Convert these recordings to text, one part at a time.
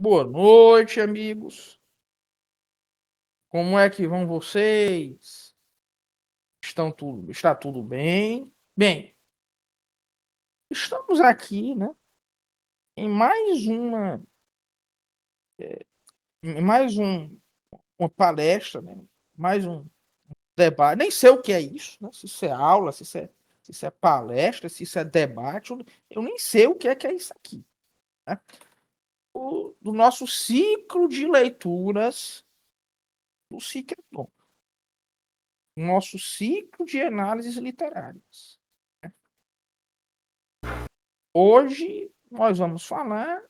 Boa noite, amigos. Como é que vão vocês? Está tudo bem? Bem, estamos aqui, né, em mais uma, em mais um, uma palestra, né? Mais um debate. Nem sei o que é isso, né? Se isso é aula, se isso é palestra, se isso é debate. Eu nem sei o que é isso aqui, né? Do nosso ciclo de leituras do Ciclo, nosso ciclo de análises literárias. Hoje nós vamos falar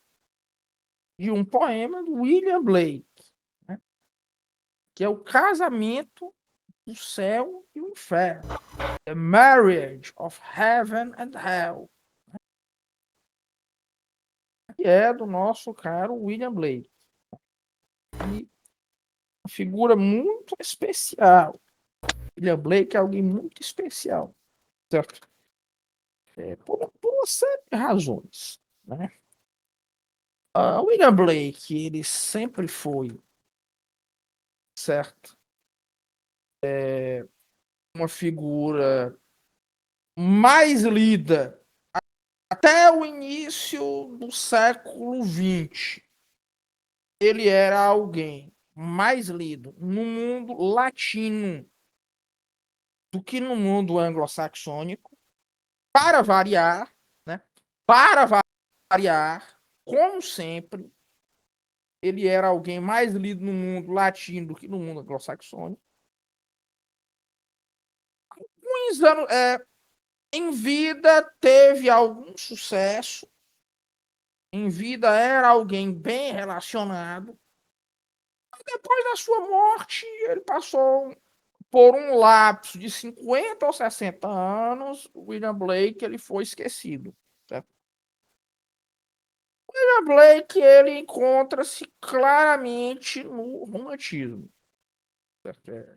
de um poema do William Blake, né, que é o Casamento do Céu e o Inferno, The Marriage of Heaven and Hell, que é do nosso caro William Blake. E uma figura muito especial. William Blake é alguém muito especial, certo? Por uma série de razões, né? William Blake, ele sempre foi, certo, uma figura mais lida até o início do século XX. Ele era alguém mais lido no mundo latino do que no mundo anglo-saxônico, para variar, né? Para variar, como sempre, ele era alguém mais lido no mundo latino do que no mundo anglo-saxônico. Em vida teve algum sucesso, em vida era alguém bem relacionado. Depois da sua morte, ele passou por um lapso de 50 ou 60 anos, o William Blake ele foi esquecido. Certo? O William Blake ele encontra-se claramente no romantismo. Certo? É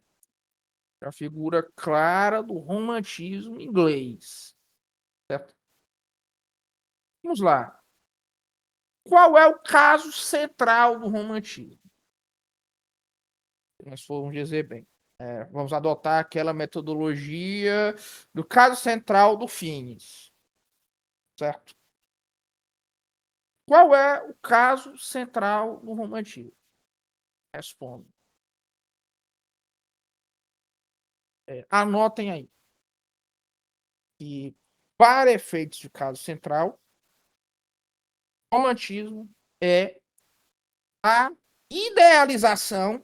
a figura clara do romantismo inglês. Certo? Vamos lá. Qual é o caso central do romantismo? Nós formos dizer bem. Vamos adotar aquela metodologia do caso central do Finis. Certo? Qual é o caso central do romantismo? Respondo. Anotem aí. Que, para efeitos de caso central, o romantismo é a idealização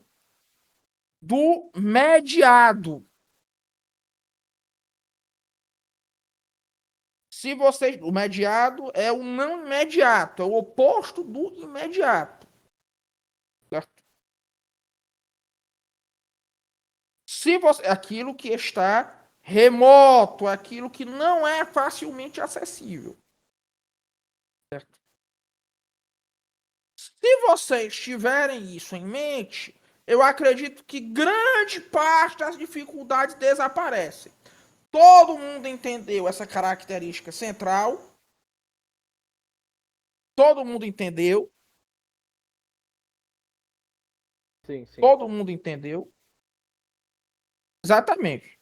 do mediado. Se você, o mediado é o não imediato, é o oposto do imediato. Certo? Se você, aquilo que está remoto, aquilo que não é facilmente acessível. Certo? Se vocês tiverem isso em mente, eu acredito que grande parte das dificuldades desaparecem. Todo mundo entendeu essa característica central? Todo mundo entendeu? Sim, sim. Todo mundo entendeu? Exatamente.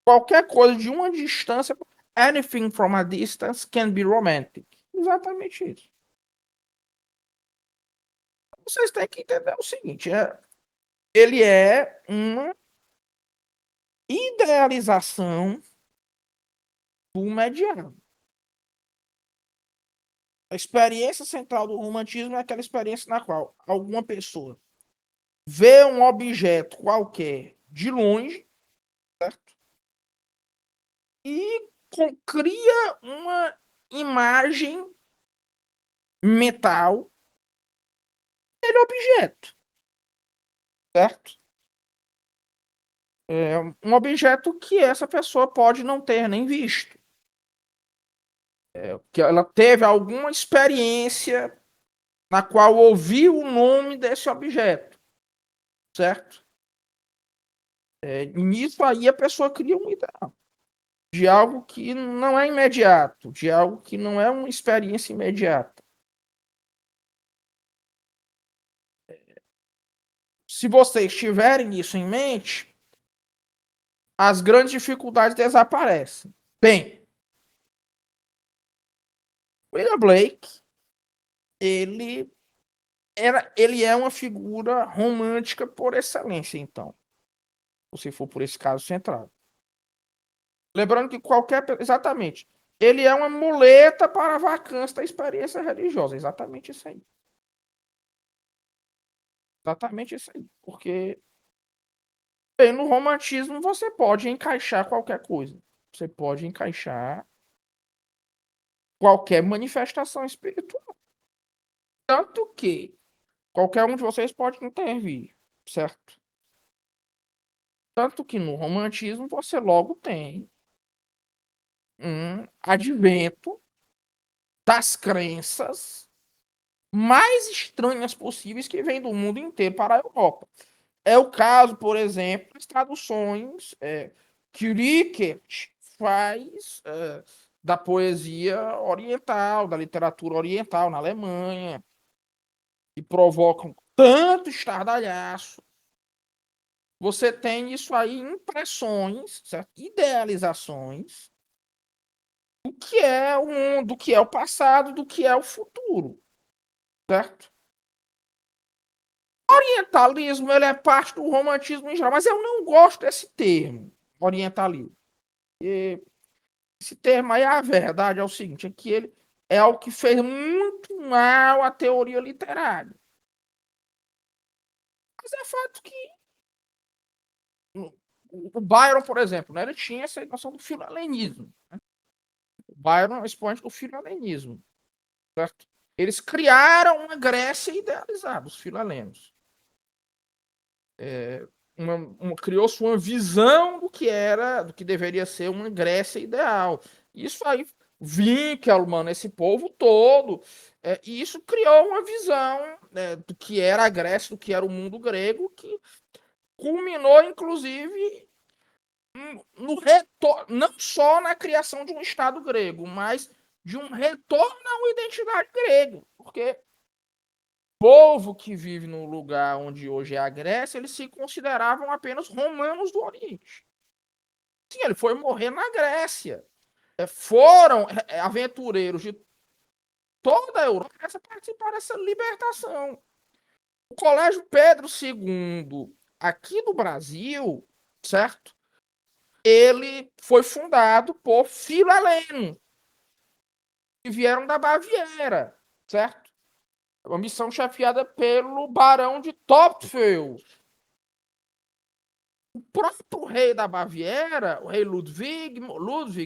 Qualquer coisa de uma distância, anything from a distance can be romantic. Exatamente isso. Vocês têm que entender o seguinte: ele é uma idealização do mediano. A experiência central do romantismo é aquela experiência na qual alguma pessoa vê um objeto qualquer de longe, certo? E cria uma imagem mental daquele objeto, certo? É um objeto que essa pessoa pode não ter nem visto. Que ela teve alguma experiência na qual ouviu o nome desse objeto, certo? Nisso aí a pessoa cria um ideal de algo que não é imediato, de algo que não é uma experiência imediata. Se vocês tiverem isso em mente, as grandes dificuldades desaparecem. Bem, William Blake, ele é uma figura romântica por excelência, então, se for por esse caso central. Lembrando que exatamente, ele é uma muleta para a vacância da experiência religiosa, exatamente isso aí. Exatamente isso aí, porque bem, no romantismo você pode encaixar qualquer coisa. Você pode encaixar qualquer manifestação espiritual. Tanto que qualquer um de vocês pode intervir, certo? Tanto que no romantismo você logo tem um advento das crenças mais estranhas possíveis que vêm do mundo inteiro para a Europa. É o caso, por exemplo, das traduções que Rickert faz da poesia oriental, da literatura oriental na Alemanha, e provocam tanto estardalhaço. Você tem isso aí, impressões, certo? Idealizações do que é o mundo, do que é o passado, do que é o futuro, certo? O orientalismo, ele é parte do romantismo em geral, mas eu não gosto desse termo, orientalismo. E esse termo aí, a verdade é o seguinte, é que ele é algo que fez muito mal à teoria literária. Mas é fato que o Byron, por exemplo, né, ele tinha essa noção do filalenismo. Né? O Byron é um expoente do filalenismo. Certo? Eles criaram uma Grécia idealizada, os filalenos. Criou-se uma visão do que deveria ser uma Grécia ideal. Isso aí, Winkelmann, esse povo todo, e isso criou uma visão do que era a Grécia, do que era o mundo grego, que culminou, inclusive, no retorno, não só na criação de um Estado grego, mas de um retorno a uma identidade grega. Porque o povo que vive no lugar onde hoje é a Grécia, eles se consideravam apenas romanos do Oriente. Sim, ele foi morrer na Grécia. Foram aventureiros de toda a Europa para participar dessa libertação. O Colégio Pedro II, aqui do Brasil, certo? Ele foi fundado por filalenos que vieram da Baviera, certo? Uma missão chefiada pelo Barão de Topfeld. O próprio rei da Baviera, o rei Ludwig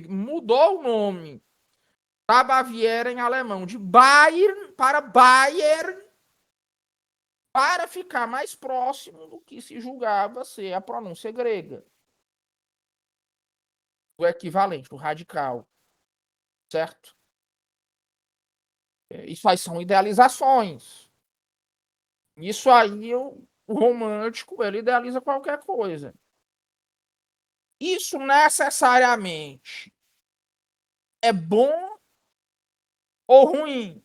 mudou o nome da Baviera em alemão de Bayern para Bayern para ficar mais próximo do que se julgava ser a pronúncia grega. O equivalente, o radical. Certo? Isso aí são idealizações. Isso aí, o romântico, ele idealiza qualquer coisa. Isso necessariamente é bom ou ruim?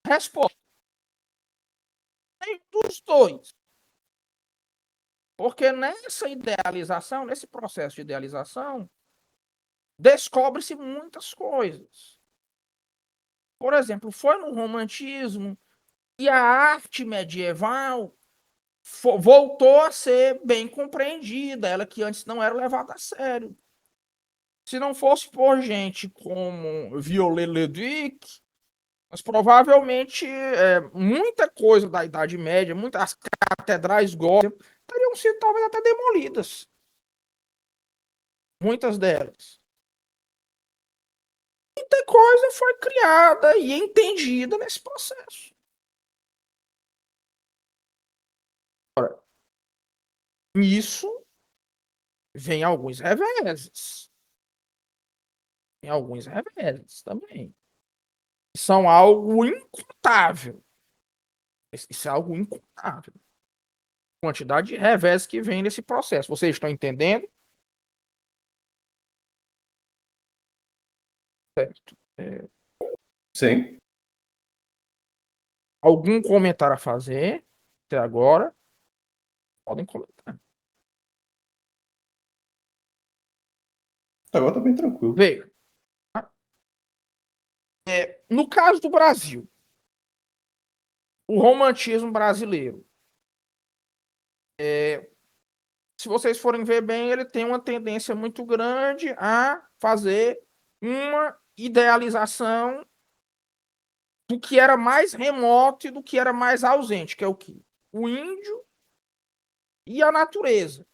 Resposta: nem dos dois. Porque nessa idealização, nesse processo de idealização, descobre-se muitas coisas. Por exemplo, foi no romantismo e a arte medieval voltou a ser bem compreendida, ela que antes não era levada a sério. Se não fosse por gente como Viollet-le-Duc, mas provavelmente muita coisa da Idade Média, muitas catedrais góticas, teriam sido talvez até demolidas. Muitas delas. Muita coisa foi criada e entendida nesse processo. Agora, nisso vem alguns reveses. Tem alguns reveses também. São algo incontável. Isso é algo incontável. Quantidade de revés que vem nesse processo. Vocês estão entendendo? Certo. Sim. Algum comentário a fazer? até agora, podem comentar. Agora tá bem tranquilo. Veja, no caso do Brasil, o romantismo brasileiro, se vocês forem ver bem, ele tem uma tendência muito grande a fazer uma idealização do que era mais remoto e do que era mais ausente, que é o quê? O índio e a natureza.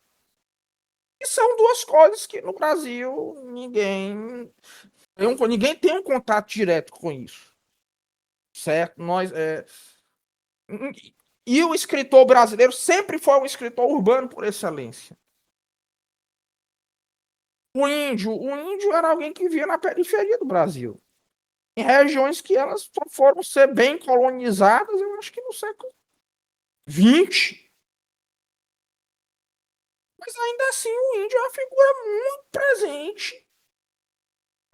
E são duas coisas que no Brasil ninguém tem um contato direto com isso. Certo? E o escritor brasileiro sempre foi um escritor urbano por excelência. O índio era alguém que vivia na periferia do Brasil. Em regiões que elas só foram ser bem colonizadas, eu acho que no século XX. Mas ainda assim, o índio é uma figura muito presente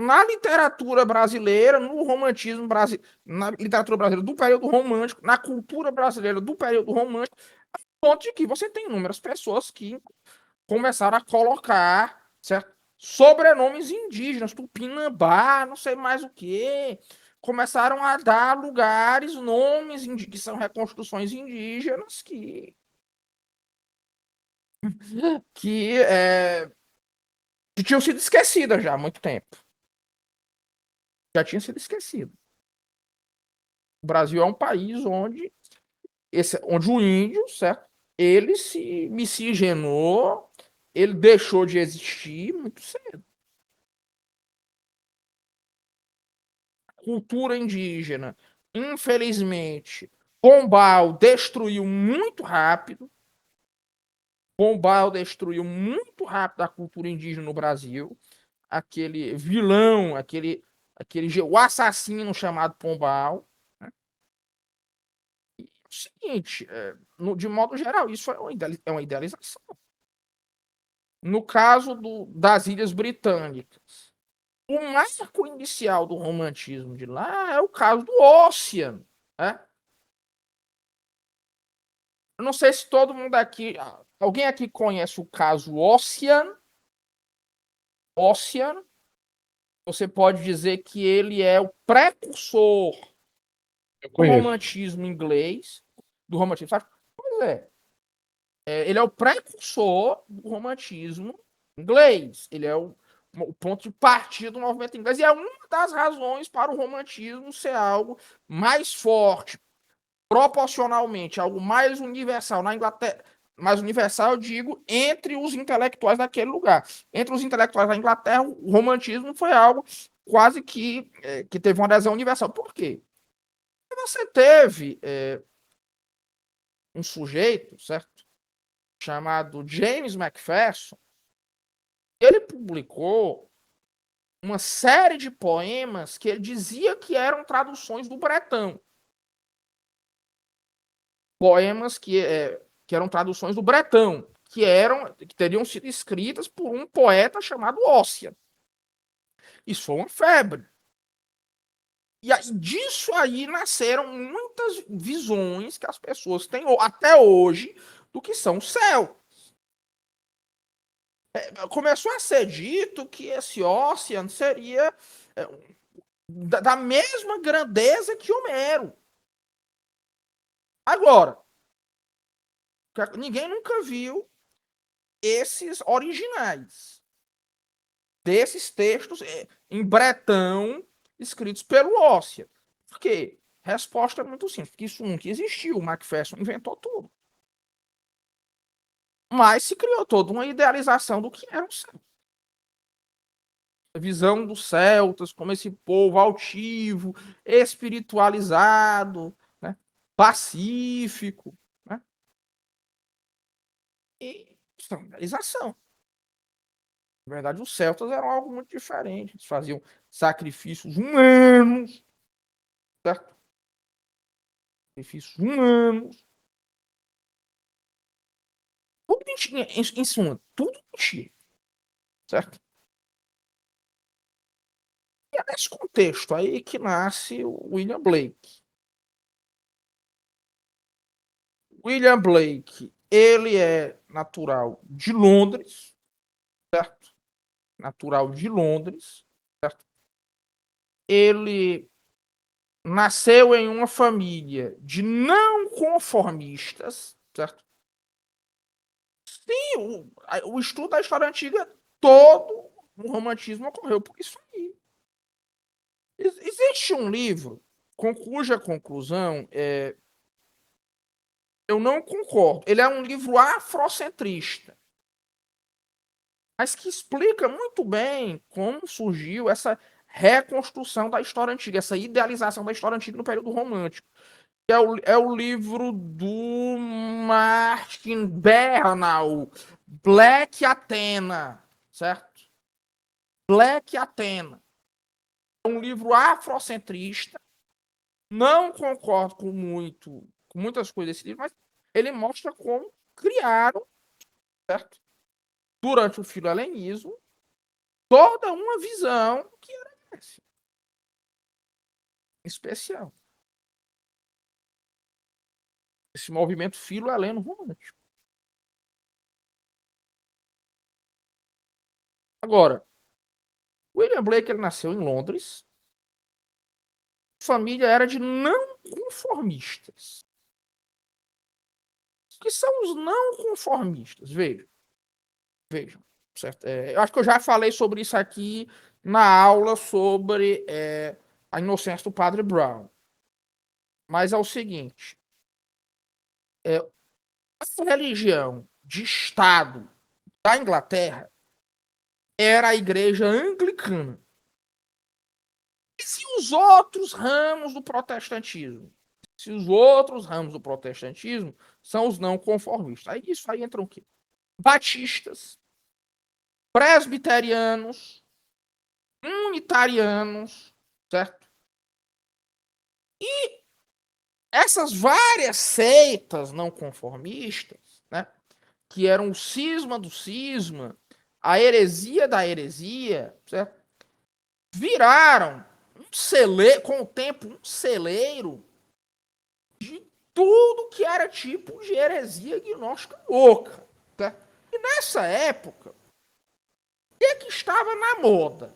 na literatura brasileira, no romantismo brasileiro, na literatura brasileira do período romântico, na cultura brasileira do período romântico, a ponto de que você tem inúmeras pessoas que começaram a colocar, certo, sobrenomes indígenas, Tupinambá, não sei mais o que, começaram a dar lugares, nomes que são reconstruções indígenas que, que tinham sido esquecidas já há muito tempo. Já tinha sido esquecido. O Brasil é um país onde o índio, certo? Ele se miscigenou, ele deixou de existir muito cedo. Cultura indígena, infelizmente, Pombal destruiu muito rápido. Pombal destruiu muito rápido a cultura indígena no Brasil. Aquele vilão, o assassino chamado Pombal. Né? E é o seguinte, de modo geral, isso é uma idealização. No caso das Ilhas Britânicas, o marco inicial do romantismo de lá é o caso do Ossian. Né? Eu não sei se todo mundo aqui. Alguém aqui conhece o caso Ossian? Ossian. Você pode dizer que ele é o precursor do romantismo inglês. Do romantismo, sabe? Pois é. Ele é o precursor do romantismo inglês. Ele é o ponto de partida do movimento inglês. E é uma das razões para o romantismo ser algo mais forte, proporcionalmente, algo mais universal na Inglaterra. Mais universal, eu digo, entre os intelectuais daquele lugar. Entre os intelectuais da Inglaterra, o romantismo foi algo quase que teve uma adesão universal. Por quê? Você teve um sujeito, certo? Chamado James Macpherson. Ele publicou uma série de poemas que ele dizia que eram traduções do bretão. Poemas que eram traduções do bretão, que teriam sido escritas por um poeta chamado Ossian. Isso foi uma febre. E aí, disso aí nasceram muitas visões que as pessoas têm até hoje do que são os céus. Começou a ser dito que esse Ossian seria da mesma grandeza que Homero. Agora, ninguém nunca viu esses originais desses textos em bretão escritos pelo Ossian. Por quê? Resposta é muito simples, porque isso nunca existiu. O Macpherson inventou tudo. Mas se criou toda uma idealização do que era o céu. A visão dos celtas como esse povo altivo, espiritualizado, né? Pacífico. Né? E idealização. Na verdade, os celtas eram algo muito diferente. Eles faziam sacrifícios humanos, certo? Sacrifícios humanos. Tudo mentira, em suma, tudo mentira, certo? E é nesse contexto aí que nasce o William Blake. William Blake, ele é natural de Londres, certo? Natural de Londres, certo? Ele nasceu em uma família de não conformistas, certo? Sim, o estudo da história antiga, todo o romantismo ocorreu por isso aí. Existe um livro com cuja conclusão eu não concordo. Ele é um livro afrocentrista, mas que explica muito bem como surgiu essa reconstrução da história antiga, essa idealização da história antiga no período romântico. É o livro do Martin Bernal, Black Athena, certo? Black Athena. É um livro afrocentrista. Não concordo com muitas coisas desse livro, mas ele mostra como criaram, certo? Durante o filo-helenismo, toda uma visão que era especial. Esse movimento filo-heleno romântico. Agora, William Blake ele nasceu em Londres. A família era de não conformistas. O que são os não conformistas? Vejam, certo? Eu acho que eu já falei sobre isso aqui na aula sobre a inocência do Padre Brown. Mas é o seguinte: a religião de Estado da Inglaterra era a igreja anglicana. E se os outros ramos do protestantismo? Se os outros ramos do protestantismo são os não conformistas. Aí isso aí entram o quê? Batistas, presbiterianos, unitarianos, certo? E essas várias seitas não conformistas, né, que eram o cisma do cisma, a heresia da heresia, certo? Viraram com o tempo, um celeiro de tudo que era tipo de heresia gnóstica louca. Certo? E nessa época, o que estava na moda?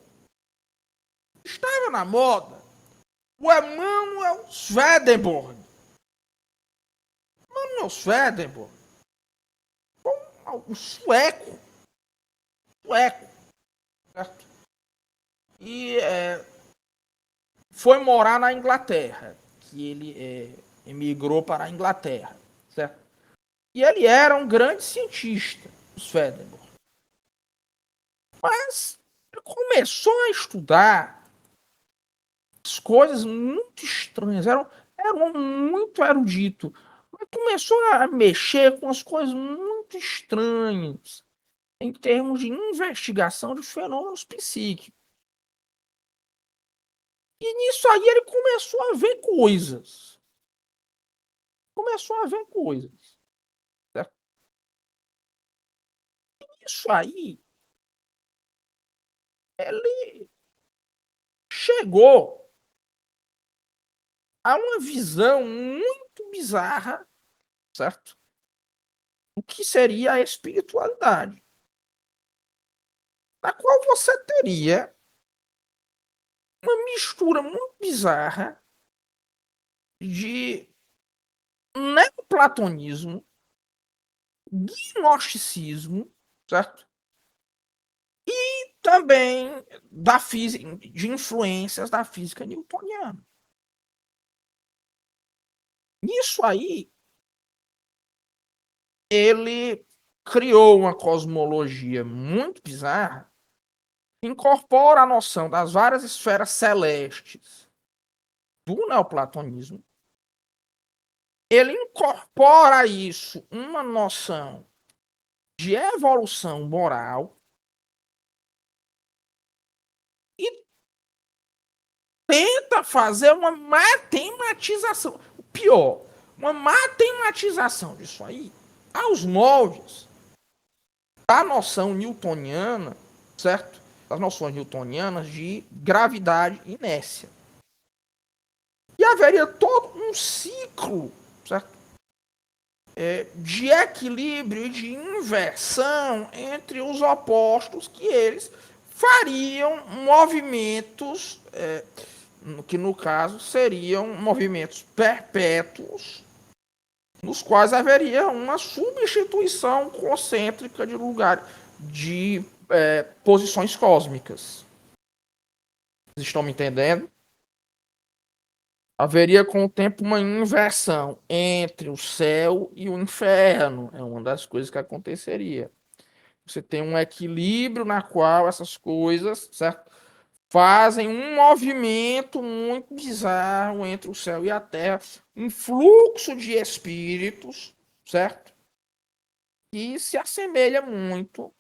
Estava na moda o Emanuel Swedenborg. Emanuel Swedenborg, um sueco, certo? E foi morar na Inglaterra, que ele emigrou para a Inglaterra, certo? E ele era um grande cientista, o Swedenborg. Mas ele começou a estudar as coisas muito estranhas, eram muito erudito, mas começou a mexer com as coisas muito estranhas em termos de investigação de fenômenos psíquicos. E nisso aí ele começou a ver coisas. Certo? E isso aí, ele chegou a uma visão muito bizarra, certo? O que seria a espiritualidade. Na qual você teria uma mistura muito bizarra de neoplatonismo, gnosticismo, certo? E também de influências da física newtoniana. Nisso aí, ele criou uma cosmologia muito bizarra que incorpora a noção das várias esferas celestes do neoplatonismo. Ele incorpora isso uma noção de evolução moral e tenta fazer uma matematização. O pior, uma matematização disso aí aos moldes da noção newtoniana, certo? Das noções newtonianas de gravidade e inércia. E haveria todo um ciclo, certo? de equilíbrio e de inversão entre os opostos, que eles fariam movimentos, que no caso seriam movimentos perpétuos, nos quais haveria uma substituição concêntrica de lugar de posições cósmicas. Vocês estão me entendendo? Haveria com o tempo uma inversão entre o céu e o inferno. É uma das coisas que aconteceria. Você tem um equilíbrio na qual essas coisas, certo, fazem um movimento muito bizarro entre o céu e a terra, um fluxo de espíritos, certo? Que se assemelha muito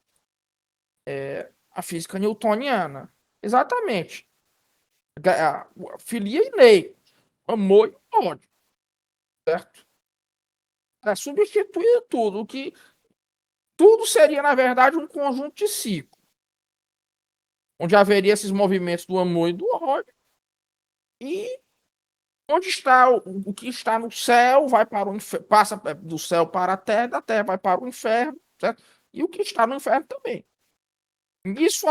à física newtoniana. Exatamente. A filia e lei, amor e ódio, certo? Substituir tudo, que tudo seria, na verdade, um conjunto de ciclos, onde haveria esses movimentos do amor e do ódio, e onde está o que está no céu vai para o inferno, passa do céu para a terra, da terra vai para o inferno, certo? E o que está no inferno também. Isso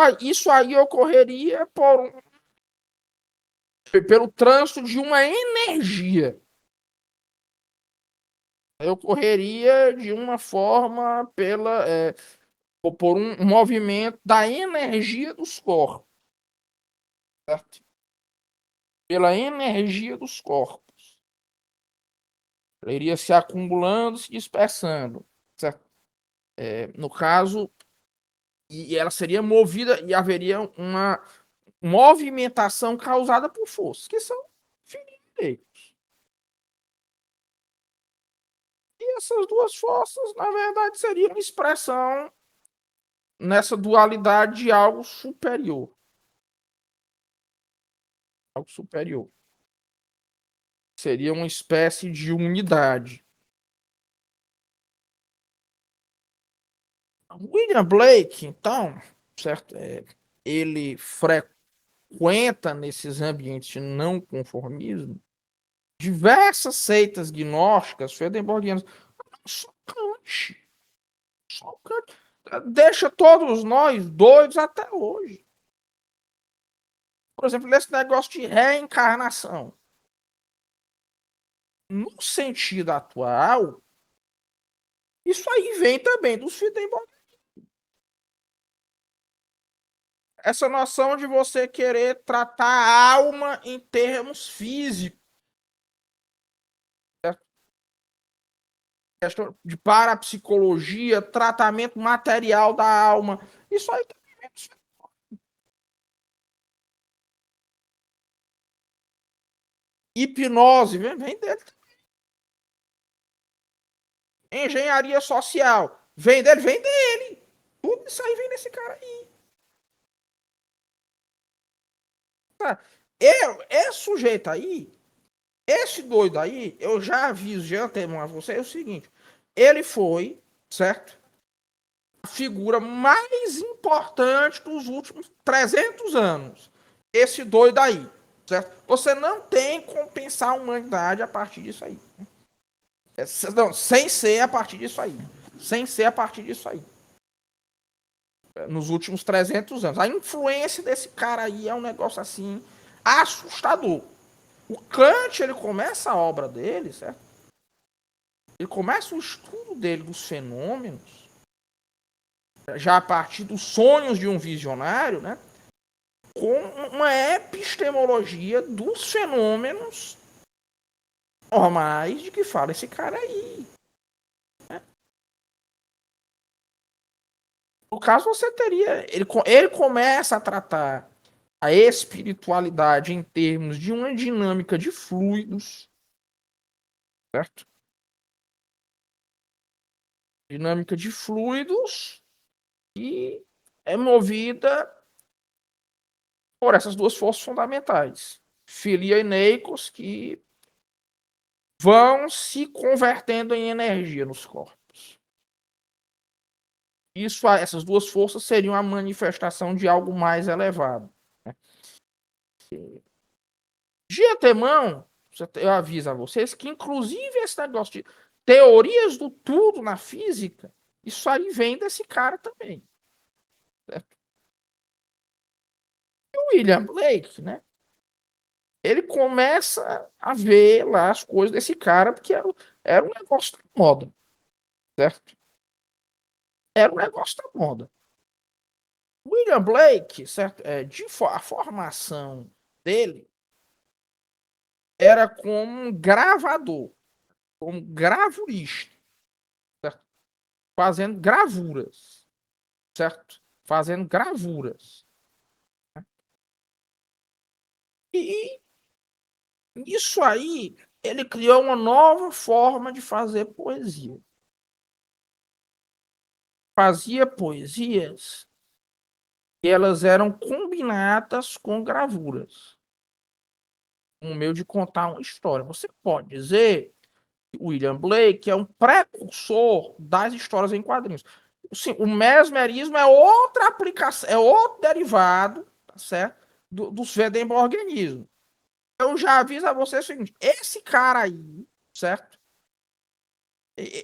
aí ocorreria pelo trânsito de uma energia. Ocorreria de uma forma por um movimento da energia dos corpos, certo? Pela energia dos corpos. Ela iria se acumulando, se dispersando, certo? No caso, e ela seria movida e haveria uma movimentação causada por forças, que são finitos. E essas duas forças, na verdade, seriam uma expressão nessa dualidade de algo superior. Algo superior. Seria uma espécie de unidade. William Blake, então, certo? Ele frequenta nesses ambientes de não conformismo diversas seitas gnósticas swedenborgianas. Só Kant. Só Kant. Deixa todos nós doidos até hoje. Por exemplo, nesse negócio de reencarnação. No sentido atual, isso aí vem também dos Swedenborg. Essa noção de você querer tratar a alma em termos físicos. Questão de parapsicologia, tratamento material da alma. Isso aí também vem dos hipnose, vem dele. Engenharia social, vem dele. Tudo isso aí vem desse cara aí. Esse sujeito aí, esse doido aí, eu já aviso de antemão a você, é o seguinte, ele foi, certo? A figura mais importante dos últimos 300 anos. Esse doido aí, certo? Você não tem como pensar a humanidade a partir disso aí. Não, sem ser a partir disso aí. Sem ser a partir disso aí. Nos últimos 300 anos. A influência desse cara aí é um negócio assim assustador. O Kant, ele começa a obra dele, certo? Ele começa o estudo dele dos fenômenos, já a partir dos sonhos de um visionário, né? Com uma epistemologia dos fenômenos normais de que fala esse cara aí. Né? No caso, você teria. Ele começa a tratar a espiritualidade em termos de uma dinâmica de fluidos, certo? Dinâmica de fluidos que é movida por essas duas forças fundamentais, filia e neikos, que vão se convertendo em energia nos corpos. Essas duas forças seriam a manifestação de algo mais elevado. Né? De antemão, Eu aviso a vocês que, inclusive, esse negócio de teorias do tudo na física, isso aí vem desse cara também. Certo? E o William Blake, né? Ele começa a ver lá as coisas desse cara, porque era um negócio da moda, certo? Era um negócio da moda. William Blake, certo? A formação dele era como um gravador, como gravurista, certo? Fazendo gravuras, certo? Fazendo gravuras. E isso aí, ele criou uma nova forma de fazer poesia. Fazia poesias e elas eram combinadas com gravuras. Um meio de contar uma história. Você pode dizer que William Blake é um precursor das histórias em quadrinhos. Sim, o mesmerismo é outra aplicação, é outro derivado, tá certo? Do swedenborgianismo. Eu já aviso a você o seguinte: esse cara aí, certo?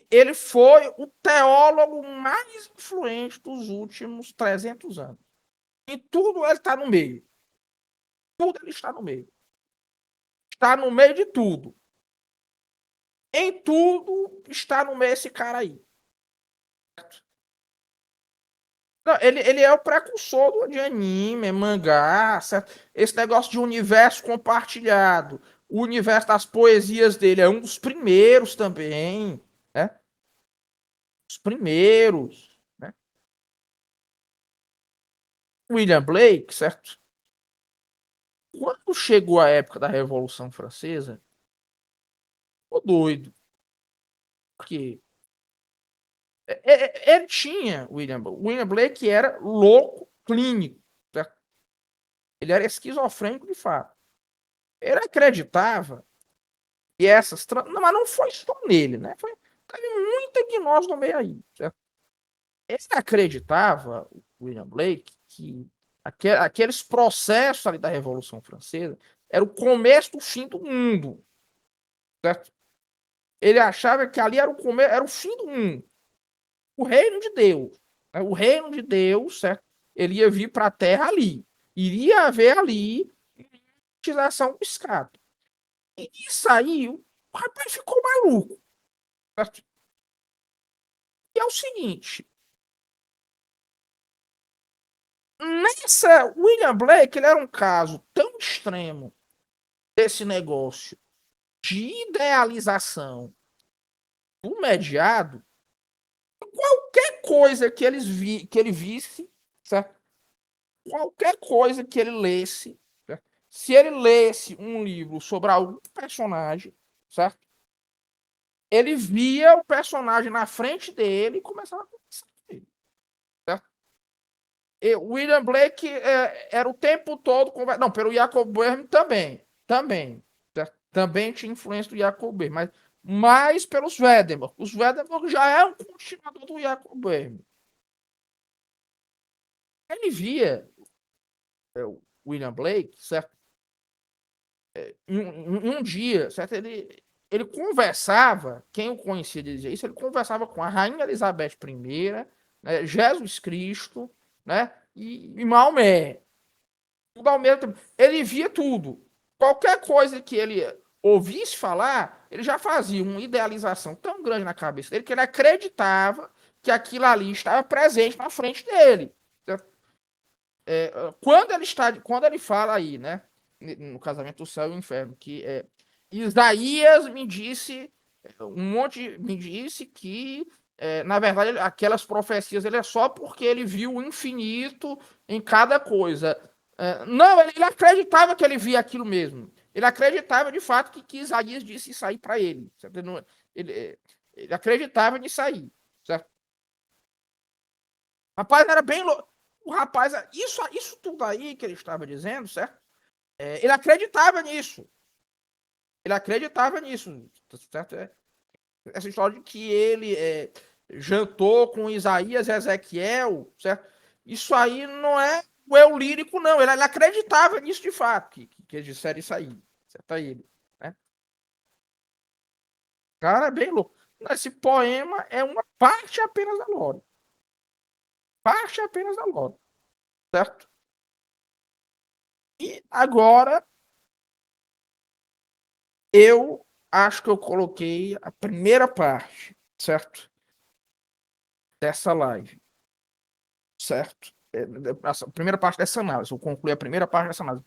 Ele foi o teólogo mais influente dos últimos 300 anos. E tudo ele está no meio. Tudo ele está no meio. Está no meio de tudo. Em tudo está no meio esse cara aí. Não, ele é o precursor de anime, mangá, certo? Esse negócio de universo compartilhado. O universo das poesias dele é um dos primeiros também, né? Os primeiros, né? William Blake, certo? Quando chegou a época da Revolução Francesa, ficou doido. Porque ele tinha, William Blake era louco clínico, certo? Ele era esquizofrênico de fato. Ele acreditava que essas. Não, mas não foi só nele, né? Teve muita gnose no meio aí, certo? Ele acreditava, William Blake, que aqueles processos ali da Revolução Francesa era o começo do fim do mundo, certo? Ele achava que ali era era o fim do mundo, o reino de Deus, né? O reino de Deus, certo? Ele ia vir para a Terra ali, iria haver ali utilização do escape. E isso aí, o rapaz ficou maluco, certo? E é o seguinte, William Blake, ele era um caso tão extremo desse negócio de idealização do mediado, qualquer coisa que ele visse, certo? Qualquer coisa que ele lesse, certo? Se ele lesse um livro sobre algum personagem, certo? Ele via o personagem na frente dele e começava a conversar com ele, certo? E William Blake era o tempo todo conversando. Não, pelo Jacob Böhme também, certo? Também tinha influência do Jacob Böhme, mas mais pelos Swedenborg. O Swedenborg já é um continuador do Jacob Böhme. Ele via o William Blake, certo? Um dia, certo? Ele conversava, quem o conhecia dizia isso, ele conversava com a Rainha Elizabeth I, né, Jesus Cristo, né, e Maomé. Tudo ao mesmo tempo. Ele via tudo. Qualquer coisa que ele ouvisse falar, ele já fazia uma idealização tão grande na cabeça dele que ele acreditava que aquilo ali estava presente na frente dele. Quando ele fala aí, né, no Casamento do Céu e do Inferno, que Isaías me disse que na verdade aquelas profecias ele é só porque ele viu o infinito em cada coisa. Não, ele acreditava que ele via aquilo mesmo. Ele acreditava de fato que Isaías disse isso aí para ele. Ele acreditava nisso aí, certo? Rapaz, era bem louco. O rapaz, isso tudo aí que ele estava dizendo, certo? Ele acreditava nisso. Ele acreditava nisso, certo? Essa história de que ele jantou com Isaías e Ezequiel, certo? Isso aí não é o eu lírico, não. Ele acreditava nisso de fato, que eles disseram isso aí, certo? Aí ele, né? Cara, é bem louco. Esse poema é uma parte apenas da lore. Parte apenas da lore. Certo? E agora eu acho que eu coloquei a primeira parte, certo? Dessa live. Certo? A primeira parte dessa análise. Eu concluí a primeira parte dessa análise.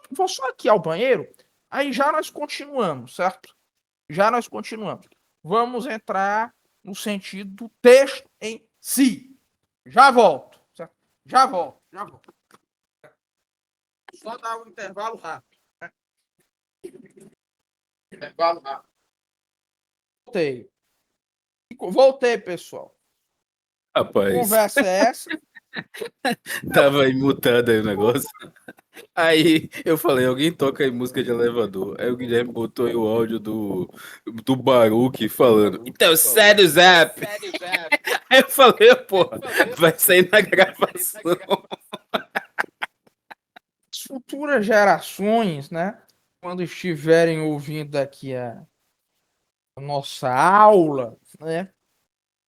Vou só aqui ao banheiro, aí já nós continuamos, certo? Já nós continuamos. Vamos entrar no sentido do texto em si. Já volto, certo? Já volto, já volto. Só dar um intervalo rápido. Né? Intervalo rápido. Voltei. Voltei, pessoal. Rapaz, Conversa é essa? tava aí mutado aí o negócio. Aí eu falei, alguém toca aí música de elevador. Aí o Guilherme botou aí o áudio do Baruque falando. Então, sério, Zap? Aí eu falei, porra, vai sair na gravação. As futuras gerações, né? Quando estiverem ouvindo aqui a nossa aula, né?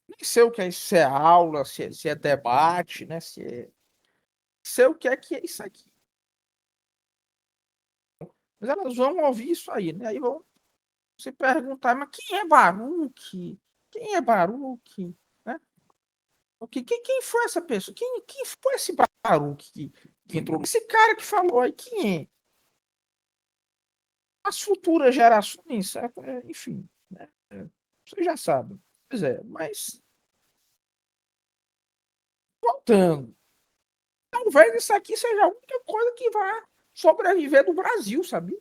Nem sei o que é isso, é aula, se é debate, né? Sei o que é isso aqui. Mas elas vão ouvir isso aí, né? Aí vão se perguntar, mas quem é Baruque? Quem é Baruque? Né? Quem foi essa pessoa? Quem foi esse Baruque que entrou? Esse cara que falou aí, quem é? As futuras gerações, enfim, né? Vocês já sabem. Pois é, mas voltando. Talvez isso aqui seja a única coisa que vai sobreviver do Brasil, sabia?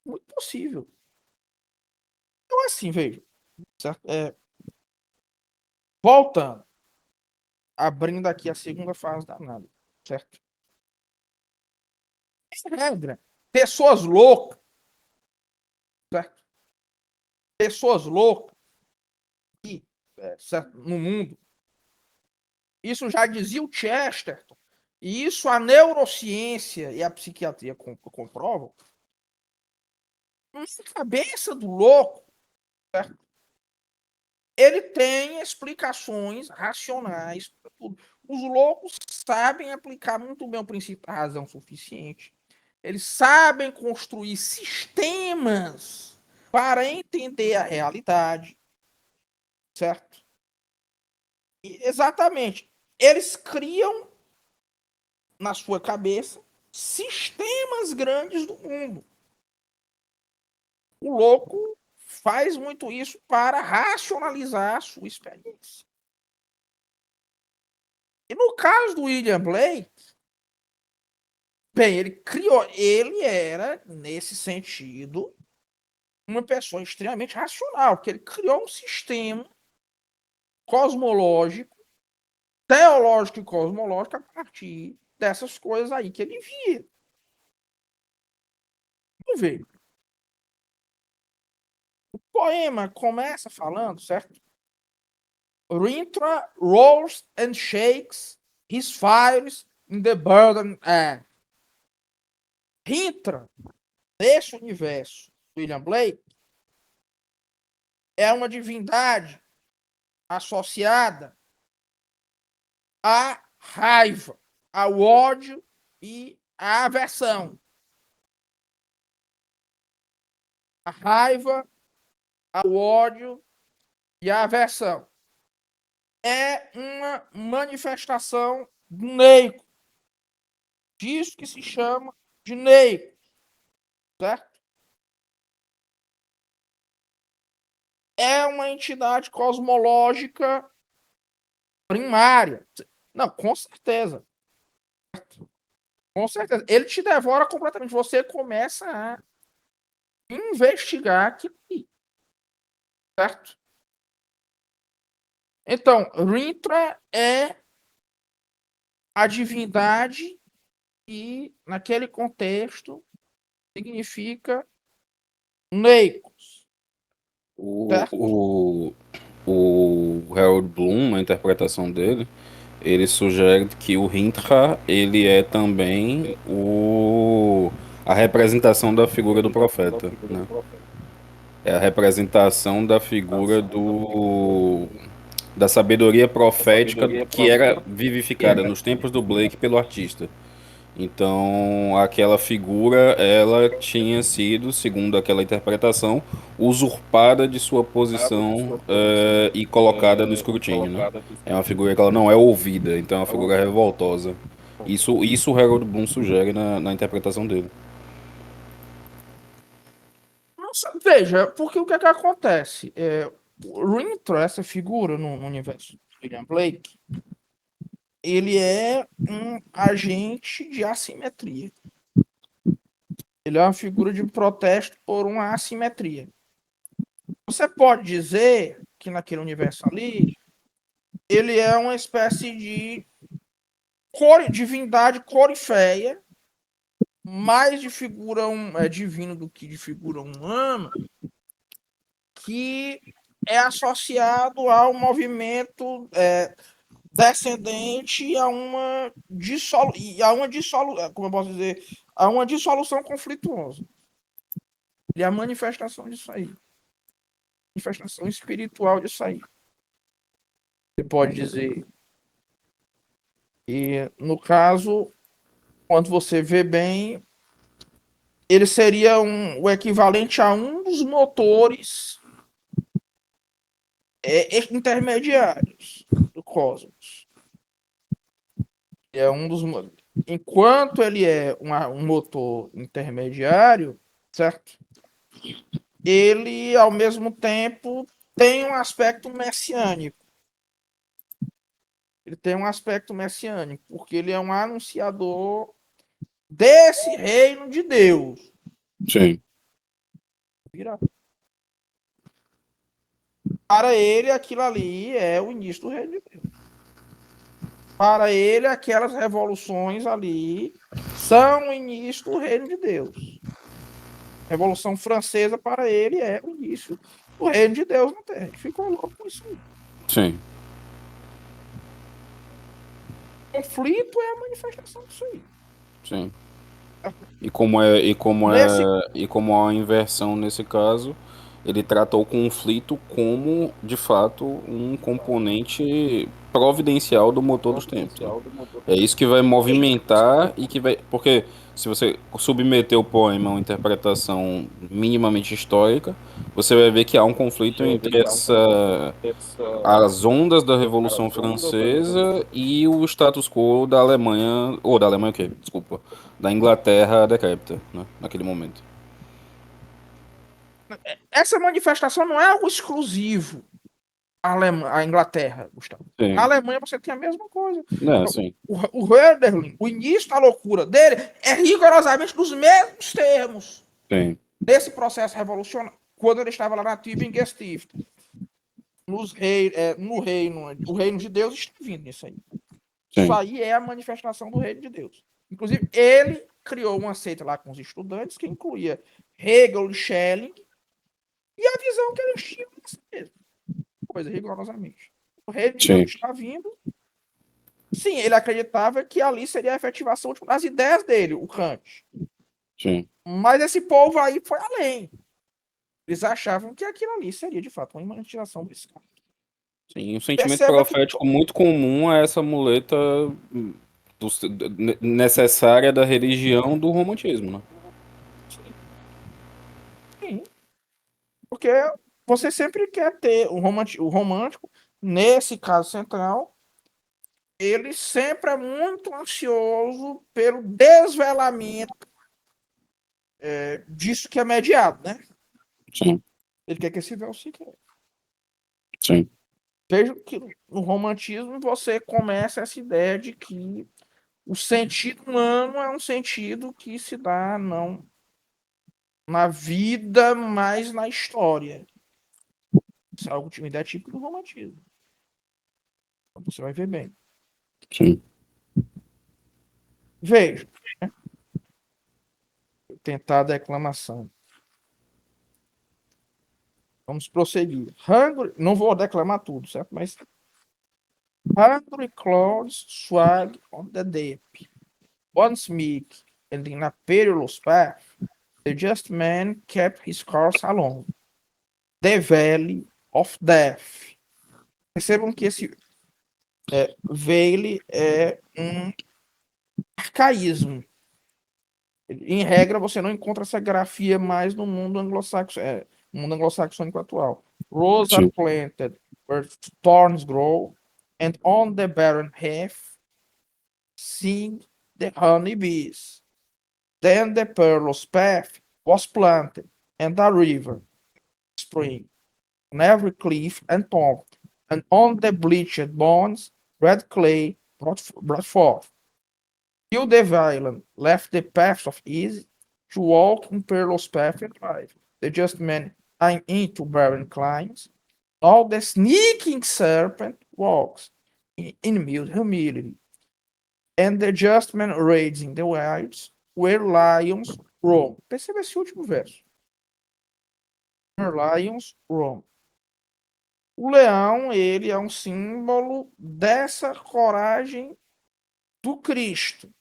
Muito possível. Então, assim, veja. Voltando. Abrindo aqui a segunda fase da análise. Certo? Essa regra. Pessoas loucas. Certo? Pessoas loucas. Certo? No mundo. Isso já dizia o Chesterton. E isso a neurociência e a psiquiatria comprovam. Na cabeça do louco, certo? Ele tem explicações racionais para tudo. Os loucos sabem aplicar muito bem o princípio da razão suficiente. Eles sabem construir sistemas para entender a realidade, certo? E, exatamente. Eles criam na sua cabeça sistemas grandes do mundo. O louco faz muito isso para racionalizar a sua experiência. E no caso do William Blake, bem, ele era, nesse sentido, uma pessoa extremamente racional, porque ele criou um sistema cosmológico, teológico e cosmológico a partir dessas coisas aí que ele via. Vamos ver. O poema começa falando, certo? Rintrah rolls and shakes his fires in the burden air. Rintrah, nesse universo, William Blake, é uma divindade associada à raiva, ao ódio e à aversão. A raiva, ao ódio e à aversão. É uma manifestação do Neico. Disso que se chama de Neico. Certo? É uma entidade cosmológica primária. Não, com certeza. Com certeza. Ele te devora completamente. Você começa a investigar aquilo ali. Certo? Então, Rintrah é a divindade que, naquele contexto, significa Neicos. O Harold Bloom, na interpretação dele, ele sugere que o Rintrah, ele é também a representação da figura do profeta, né? É a representação da figura da sabedoria profética que era vivificada nos tempos do Blake pelo artista. Então, aquela figura, ela tinha sido, segundo aquela interpretação, usurpada de sua posição e colocada no escrutínio, né? É uma figura que ela não é ouvida, então é uma figura revoltosa. Isso o Harold Bloom sugere na interpretação dele. Nossa, veja, porque o que é que acontece? O Rintrah, essa figura no universo de William Blake, ele é um agente de assimetria. Ele é uma figura de protesto por uma assimetria. Você pode dizer que naquele universo ali, ele é uma espécie de divindade coriféia, mais de figura divino do que de figura humana, que é associado ao movimento descendente a uma como eu posso dizer, a uma dissolução conflituosa. E a manifestação disso aí. Manifestação espiritual disso aí. Você pode dizer. E, no caso, quando você vê bem, ele seria o equivalente a um dos motores intermediários do cosmos. É um dos. Enquanto ele é um motor intermediário, certo? Ele, ao mesmo tempo, tem um aspecto messiânico. Ele tem um aspecto messiânico, porque ele é um anunciador desse reino de Deus. Sim. Para ele, aquilo ali é o início do reino de Deus. Para ele, aquelas revoluções ali são o início do reino de Deus. A Revolução Francesa, para ele, é o início do reino de Deus na Terra. Ele ficou louco com isso aí. Sim. O conflito é a manifestação disso aí. Sim. E como há uma inversão nesse caso, ele trata o conflito como, de fato, um componente providencial do motor dos tempos, né? É isso que vai movimentar e que vai. Porque se você submeter o poema a uma interpretação minimamente histórica, você vai ver que há um conflito entre as ondas da Revolução Francesa e o status quo da Alemanha. Ou da Alemanha o quê? Desculpa. Da Inglaterra decrépita, né? Naquele momento. Essa manifestação não é algo exclusivo à Inglaterra, Gustavo. Sim. Na Alemanha você tem a mesma coisa. Não, sim. O Hölderlin, o início da loucura dele é rigorosamente nos mesmos termos Sim. desse processo revolucionário, quando ele estava lá na Tübingen Stiftung. No reino, o reino de Deus está vindo nisso aí. Sim. Isso aí é a manifestação do reino de Deus. Inclusive, ele criou uma seita lá com os estudantes que incluía Hegel e Schelling, e a visão que eles tinham dessa mesma coisa, rigorosamente. O reino de Deus está vindo. Sim, ele acreditava que ali seria a efetivação das ideias dele, o Kant. Sim. Mas esse povo aí foi além. Eles achavam que aquilo ali seria, de fato, uma imaginação desse cara. Sim, um sentimento profético muito comum a essa muleta necessária da religião do romantismo, né? Sim. Porque você sempre quer ter o romântico, nesse caso central, ele sempre é muito ansioso pelo desvelamento disso que é mediado, né? Sim. Ele quer que esse véu se quebre. Sim. Veja que no romantismo você começa essa ideia de que o sentido humano é um sentido que se dá não na vida, mas na história. Isso é algo uma ideia típica do romantismo. Então você vai ver bem. Sim. Veja. Né? Vou tentar a declamação. Vamos prosseguir. Hungry, não vou declamar tudo, certo? Mas Hungry clouds swag on the deep. Once meek and in a perilous path, the just man kept his course along. The Valley of Death. Percebam que esse Valley é um arcaísmo. Em regra, você não encontra essa grafia mais no mundo anglo-saxônico atual. Roses are planted where thorns grow, and on the barren heath sing the honeybees. Then the perilous path was planted, and a river spring on every cliff and pond, and on the bleached bones red clay brought forth. Till the violent left the paths of ease to walk in perilous path and life. The just man into barren climbs. All the sneaking serpent walks in mute humility. And the just man raging the wilds where lions roam. Perceba esse último verso. Where lions roam. O leão, ele é um símbolo dessa coragem do Cristo.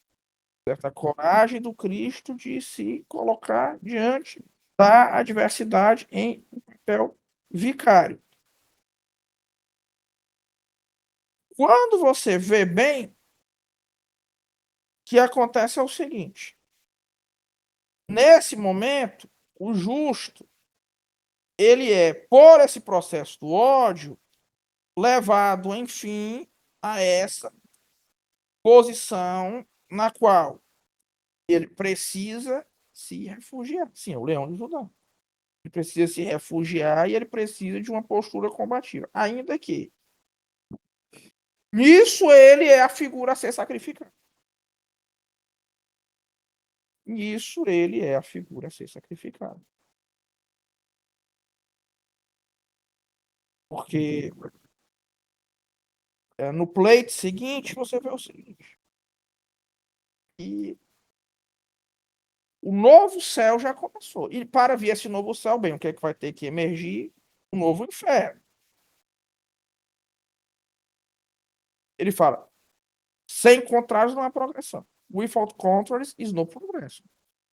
Certa coragem do Cristo de se colocar diante da adversidade em um papel vicário. Quando você vê bem, o que acontece é o seguinte: nesse momento, o justo, ele é, por esse processo do ódio, levado, enfim, a essa posição na qual ele precisa se refugiar. Sim, é o leão de Judá. Ele precisa se refugiar e ele precisa de uma postura combativa. Ainda que nisso ele é a figura a ser sacrificada. Nisso ele é a figura a ser sacrificada. Porque no pleito seguinte você vê o seguinte: e o novo céu já começou. E para vir esse novo céu, bem, o que é que vai ter que emergir? O novo inferno. Ele fala: sem contrários não há progressão. Without contraries is no progression.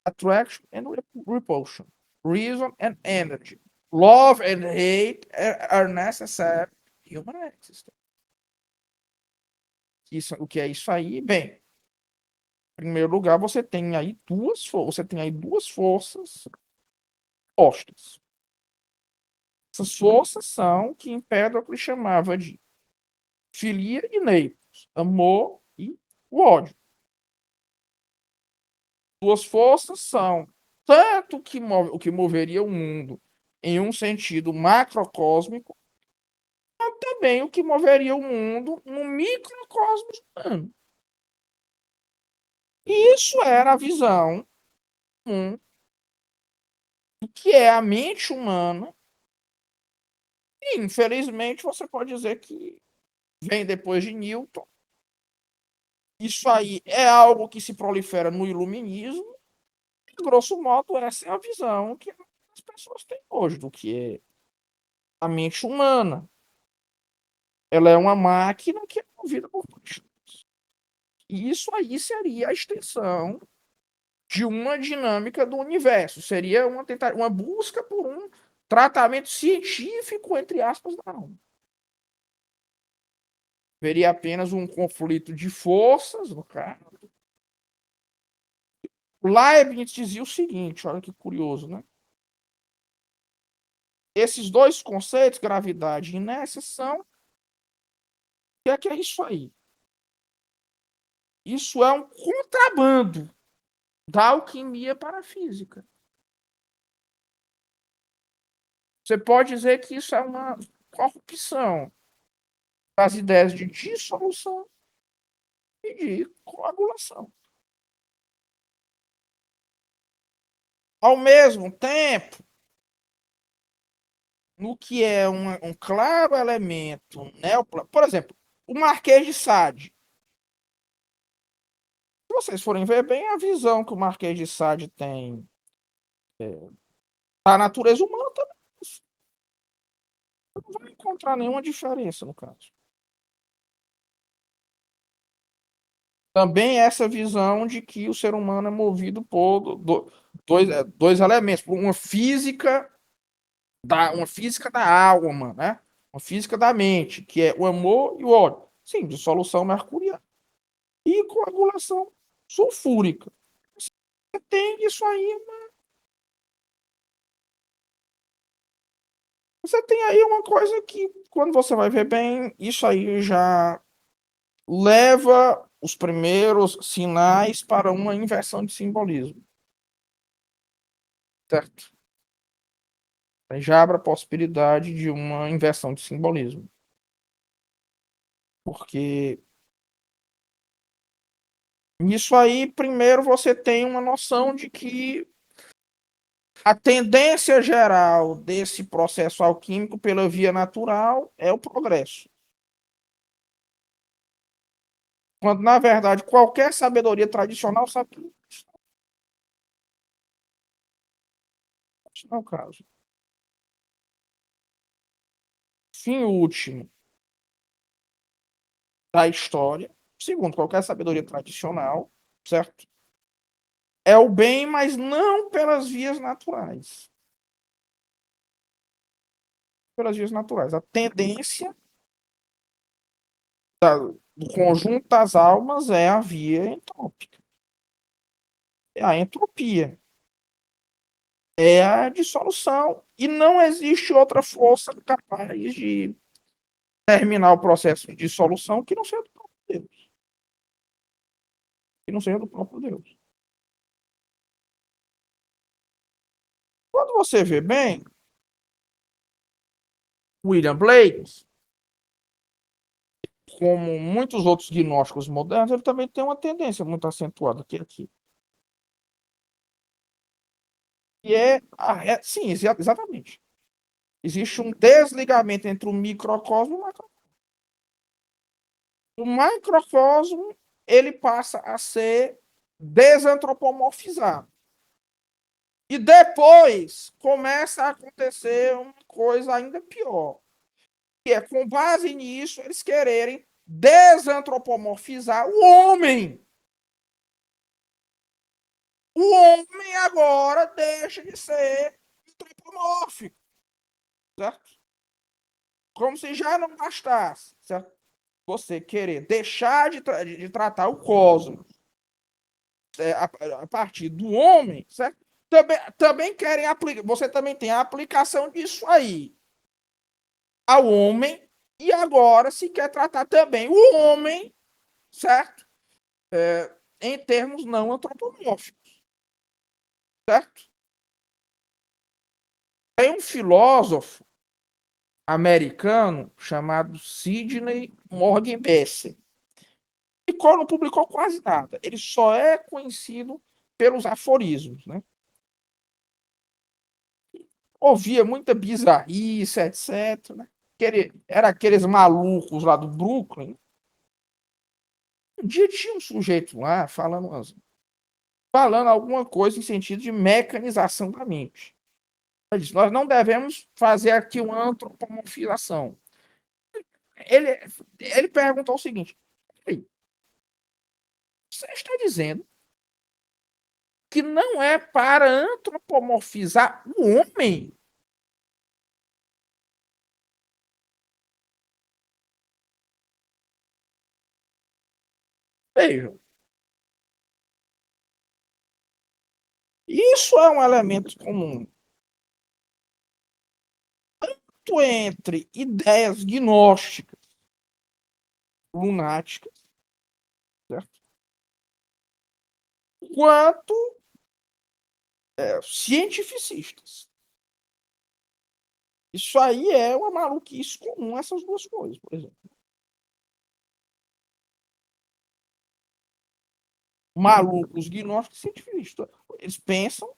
Attraction and repulsion. Reason and energy. Love and hate are necessary human existence. O que é isso aí? Bem, em primeiro lugar, você tem aí duas forças opostas. Essas forças são que impedem o que ele chamava de filia e neipos, amor e o ódio. Duas forças são tanto o que moveria o mundo em um sentido macrocósmico, como também o que moveria o mundo no microcosmos humano. Isso era a visão do que é a mente humana. E, infelizmente, você pode dizer que vem depois de Newton. Isso aí é algo que se prolifera no iluminismo. E, grosso modo, essa é a visão que as pessoas têm hoje do que é a mente humana. Ela é uma máquina que é movida por paixões. E isso aí seria a extensão de uma dinâmica do universo. Seria uma busca por um tratamento científico, entre aspas, da alma. Veria apenas um conflito de forças, no caso. Leibniz dizia o seguinte, olha que curioso, né? Esses dois conceitos, gravidade e inércia, são... O que é isso aí? Isso é um contrabando da alquimia para a física. Você pode dizer que isso é uma corrupção das ideias de dissolução e de coagulação. Ao mesmo tempo, no que é um claro elemento por exemplo, o Marquês de Sade. Se vocês forem ver bem, a visão que o Marquês de Sade tem da natureza humana também não vai encontrar nenhuma diferença no caso. Também essa visão de que o ser humano é movido por dois elementos, por uma física uma física da alma, né? Uma física da mente, que é o amor e o ódio. Sim, dissolução mercuriana e coagulação sulfúrica. Você tem isso aí, você tem aí uma coisa que, quando você vai ver bem, isso aí já leva os primeiros sinais para uma inversão de simbolismo. Certo? Aí já abre a possibilidade de uma inversão de simbolismo. Porque nisso aí, primeiro você tem uma noção de que a tendência geral desse processo alquímico pela via natural é o progresso. Quando, na verdade, qualquer sabedoria tradicional sabe que isso não é o caso. Fim último da história, segundo qualquer sabedoria tradicional, certo? É o bem, mas não pelas vias naturais. Pelas vias naturais. A tendência do conjunto das almas é a via entrópica. É a entropia. É a dissolução. E não existe outra força capaz de terminar o processo de dissolução que não seja do próprio Deus. Que não seja do próprio Deus. Quando você vê bem, William Blake, como muitos outros gnósticos modernos, ele também tem uma tendência muito acentuada aqui. E sim, exatamente. Existe um desligamento entre o microcosmo e o macrocosmo. O microcosmo, ele passa a ser desantropomorfizado. E depois começa a acontecer uma coisa ainda pior, que é, com base nisso, eles quererem desantropomorfizar o homem. O homem agora deixa de ser antropomórfico, certo? Como se já não bastasse, certo? Você querer deixar de tratar o cosmos a partir do homem, certo? Também querem aplicar. Você também tem a aplicação disso aí ao homem, e agora se quer tratar também o homem, certo? Em termos não antropomórficos, certo? Tem um filósofo americano chamado Sidney Morgan Besser. Não publicou quase nada. Ele só é conhecido pelos aforismos, né? Ouvia muita bizarrice, etc. Né? Era aqueles malucos lá do Brooklyn. Um dia tinha um sujeito lá falando alguma coisa em sentido de mecanização da mente. Ele disse, nós não devemos fazer aqui uma antropomorfização. Ele perguntou o seguinte: você está dizendo que não é para antropomorfizar o homem? Vejam, isso é um elemento comum tanto entre ideias gnósticas, lunáticas, certo? Quanto cientificistas. Isso aí é uma maluquice comum, essas duas coisas, por exemplo. Malucos gnósticos e cientificistas. Eles pensam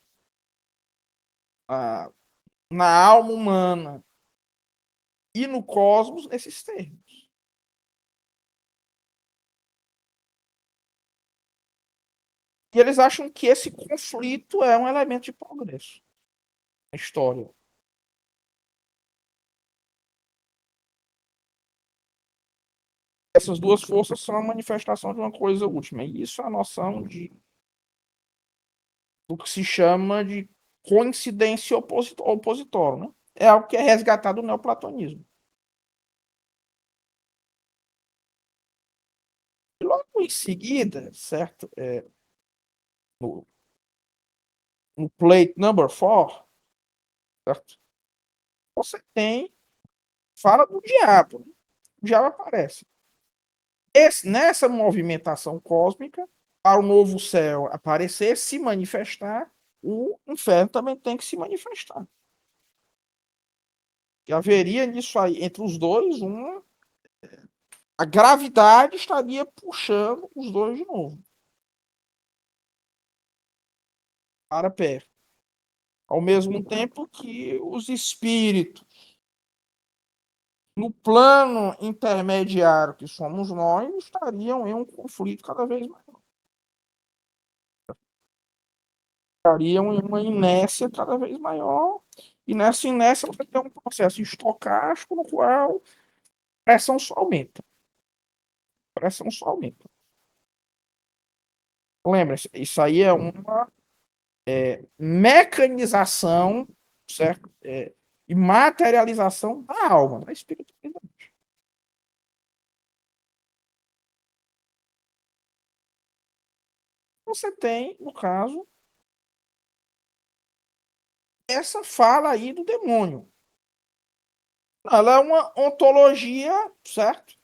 na alma humana e no cosmos nesses termos. E eles acham que esse conflito é um elemento de progresso na história. Essas duas forças são a manifestação de uma coisa última. E isso é a noção do que se chama de coincidência opositória. Né? é algo que é resgatado no neoplatonismo. E logo em seguida, certo? No, no plate number 4, certo? Você fala do diabo. Né? O diabo aparece. Nessa movimentação cósmica, para o novo céu aparecer, se manifestar, o inferno também tem que se manifestar. E haveria nisso aí, entre os dois, a gravidade estaria puxando os dois de novo para perto. Ao mesmo tempo que os espíritos, no plano intermediário que somos nós, estariam em um conflito cada vez maior. Estariam em uma inércia cada vez maior. E nessa inércia você tem um processo estocástico no qual a pressão só aumenta. A pressão só aumenta. Lembra-se, isso aí é uma mecanização, certo? E materialização da alma, da espiritualidade. Você tem, no caso, essa fala aí do demônio. Ela é uma ontologia, certo?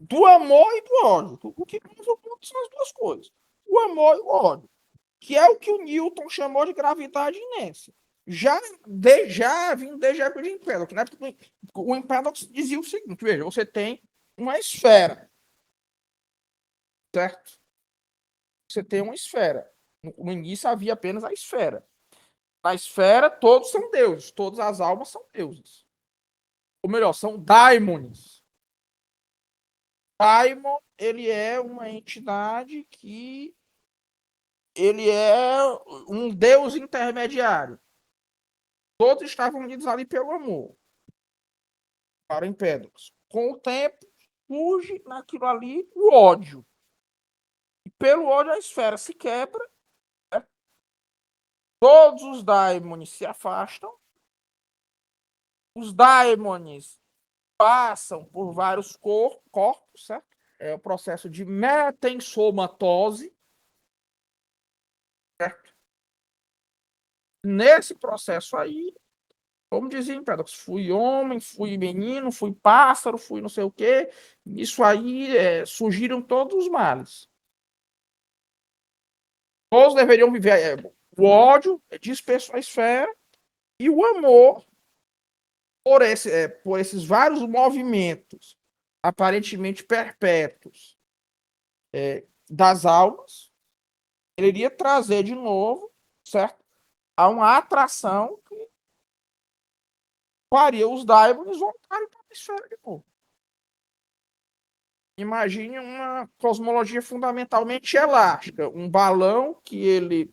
Do amor e do ódio. O que move o mundo são as duas coisas. O amor e o ódio. Que é o que o Newton chamou de gravidade inércia. Já vindo desde a época de Empédocle. Né? O Empédocle dizia o seguinte, veja, você tem uma esfera, certo? Você tem uma esfera. No início havia apenas a esfera. Na esfera, todos são deuses. Todas as almas são deuses. Ou melhor, são daimones. Daimon, ele é uma entidade que ele é um deus intermediário. Todos estavam unidos ali pelo amor. Para Empédocles. Com o tempo, surge naquilo ali o ódio. E pelo ódio a esfera se quebra. Né? Todos os daimones se afastam. Os daimones passam por vários corpos, certo? É o processo de metensomatose, certo? Nesse processo aí, como dizia Empédocles, fui homem, fui menino, fui pássaro, fui não sei o quê. Isso aí surgiram todos os males. Todos deveriam viver. O ódio dispersou a esfera e o amor, por esses vários movimentos aparentemente perpétuos das almas, ele iria trazer de novo, certo? A uma atração que faria os daimones voltarem para a esfera de novo. Imagine uma cosmologia fundamentalmente elástica, um balão que ele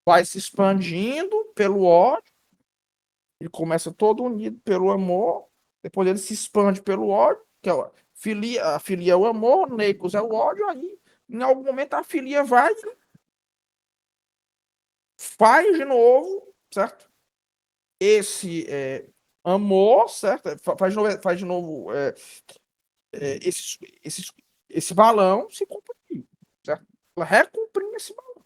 vai se expandindo pelo ódio, ele começa todo unido pelo amor, depois ele se expande pelo ódio, que é a filia é o amor, Neicos é o ódio, aí em algum momento a filia faz de novo, certo? Esse amor, certo? Faz de novo esse balão se cumprir, certo? Ela recomprimir esse balão,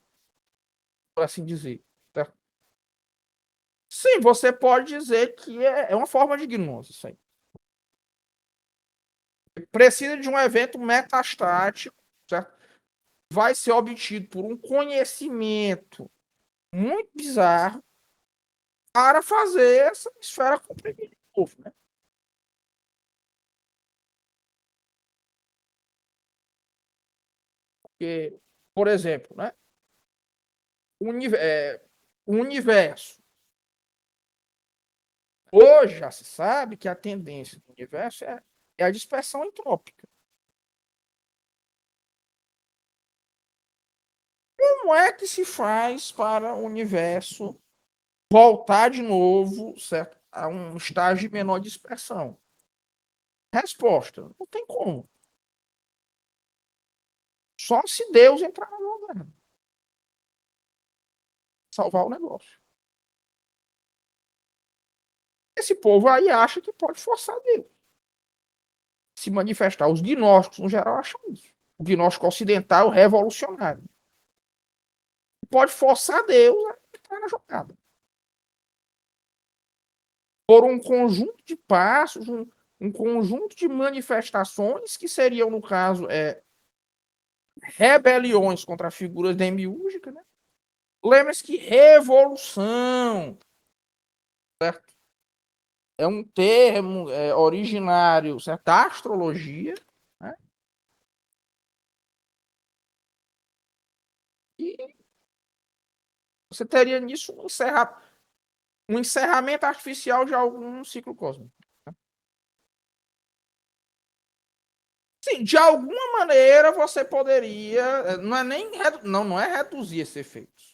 por assim dizer, certo? Sim, você pode dizer que é uma forma de gnose, isso aí. Precisa de um evento metastático, certo? Vai ser obtido por um conhecimento muito bizarro para fazer essa esfera comprimir de novo, né? Porque, por exemplo, né? O universo. Hoje já se sabe que a tendência do universo é a dispersão entrópica. Como é que se faz para o universo voltar de novo, certo, a um estágio de menor dispersão? Resposta: não tem como. Só se Deus entrar na jogada. Salvar o negócio. Esse povo aí acha que pode forçar Deus se manifestar. Os gnósticos, no geral, acham isso. O gnóstico ocidental revolucionário. Pode forçar Deus a entrar na jogada. Por um conjunto de passos, um conjunto de manifestações que seriam, no caso, rebeliões contra a figura demiúrgica, né? Lembre-se que revolução, certo? É um termo originário, certo? Da astrologia, né? E você teria nisso um encerramento artificial de algum ciclo cósmico. Né? Sim, de alguma maneira você poderia, não é reduzir esse efeito.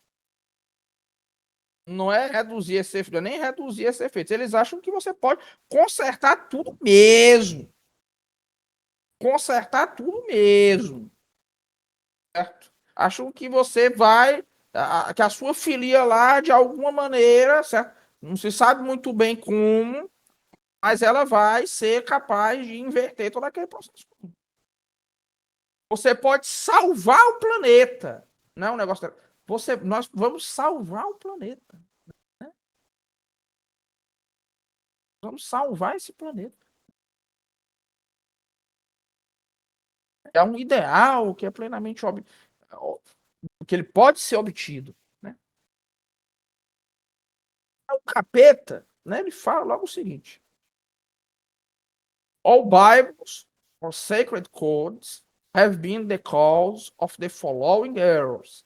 Não é reduzir esse efeito, nem reduzir esse efeito. Eles acham que você pode consertar tudo mesmo. Consertar tudo mesmo. Certo? Acham que você vai, que a sua filia lá, de alguma maneira, certo? Não se sabe muito bem como, mas ela vai ser capaz de inverter todo aquele processo. Você pode salvar o planeta. Não é um negócio. Nós vamos salvar o planeta. Né? Vamos salvar esse planeta. É um ideal que é plenamente que ele pode ser obtido. Né? O capeta, né, ele fala logo o seguinte: All Bibles or sacred codes have been the cause of the following errors.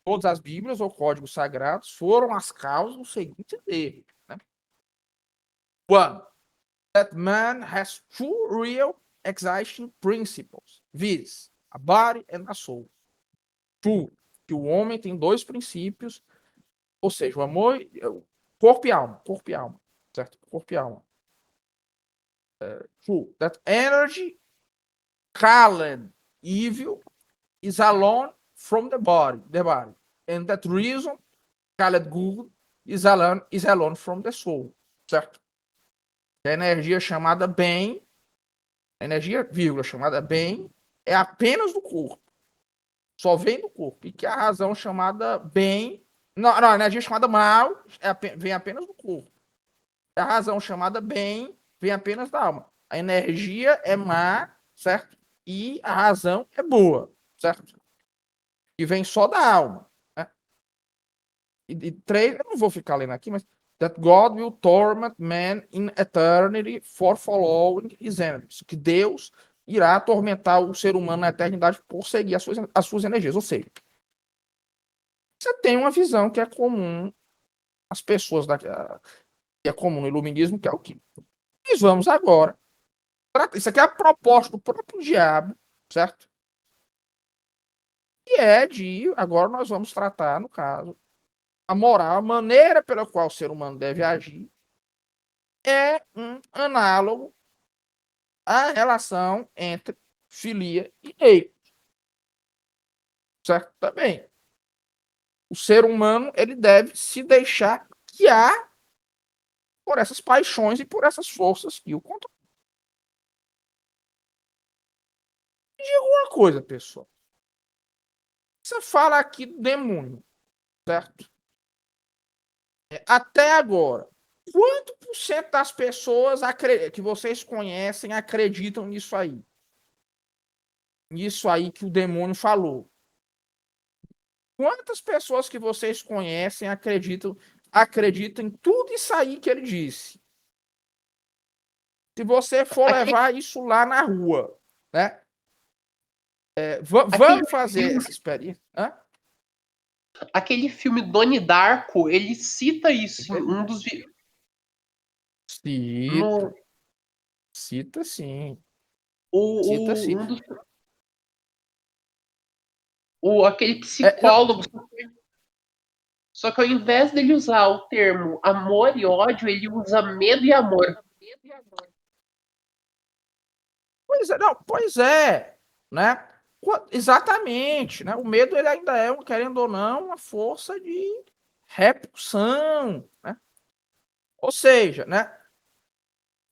Todas as Bíblias ou códigos sagrados foram as causas dos seguintes erros. Né? One, that man has two real existing principles, viz, a body and a soul. Two, que o homem tem dois princípios, ou seja, o amor, corpo e alma, certo? Corpo e alma. Two, that energy, called evil, is alone from the body, and that reason, called good, is alone from the soul, certo? A energia chamada bem, a energia, vírgula, chamada bem, é apenas do corpo. Só vem do corpo. E que a razão chamada bem. Não, a energia chamada mal vem apenas do corpo. A razão chamada bem vem apenas da alma. A energia é má, certo? E a razão é boa, certo? E vem só da alma. Né? E três, eu não vou ficar lendo aqui, mas that God will torment man in eternity for following his enemies. Que Deus irá atormentar o ser humano na eternidade por seguir as suas energias. Ou seja, você tem uma visão que é comum às pessoas, que é comum no iluminismo, que é o que nós vamos agora. Isso aqui é a proposta do próprio diabo, certo? E agora nós vamos tratar, no caso, a moral, a maneira pela qual o ser humano deve agir, é um análogo à relação entre filia e rei. Certo? Também. O ser humano, ele deve se deixar guiar por essas paixões e por essas forças que o controlam. Me diga uma coisa, pessoal. Você fala aqui do demônio, certo? Até agora, quanto por cento das pessoas que vocês conhecem acreditam nisso aí? Nisso aí que o demônio falou? Quantas pessoas que vocês conhecem acreditam em tudo isso aí que ele disse? Se você for levar isso lá na rua, né? Vamos fazer essa experiência. Hã? Aquele filme Donnie Darko, ele cita isso. Um dos. Cita sim. Cita sim. Aquele psicólogo. Só que ao invés dele usar o termo amor e ódio, ele usa medo e amor. Pois é, né? Exatamente, né? O medo, ele ainda é, querendo ou não, uma força de repulsão, né? Ou seja, né?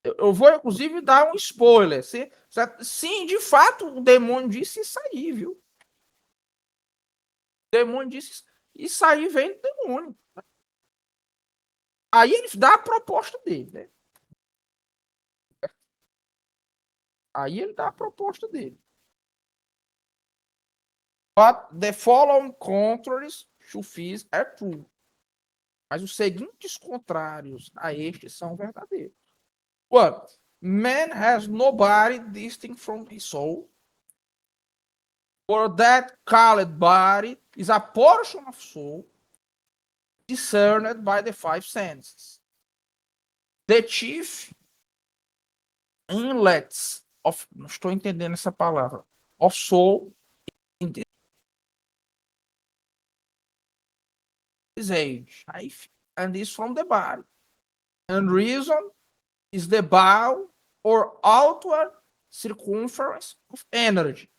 Eu vou, inclusive, dar um spoiler. Sim, de fato, o demônio disse isso aí, viu? O demônio disse isso aí vem do demônio. Aí ele dá a proposta dele, né? Aí ele dá a proposta dele. But the following contraries to these are true. Mas os seguintes contrários a estes são verdadeiros. What? Man has nobody distinct from his soul. For that called body is a portion of soul discerned by the five senses. The chief inlets of, não estou entendendo essa palavra, of soul in this age, and is from the body. And reason is the bow or outward circumference of energy.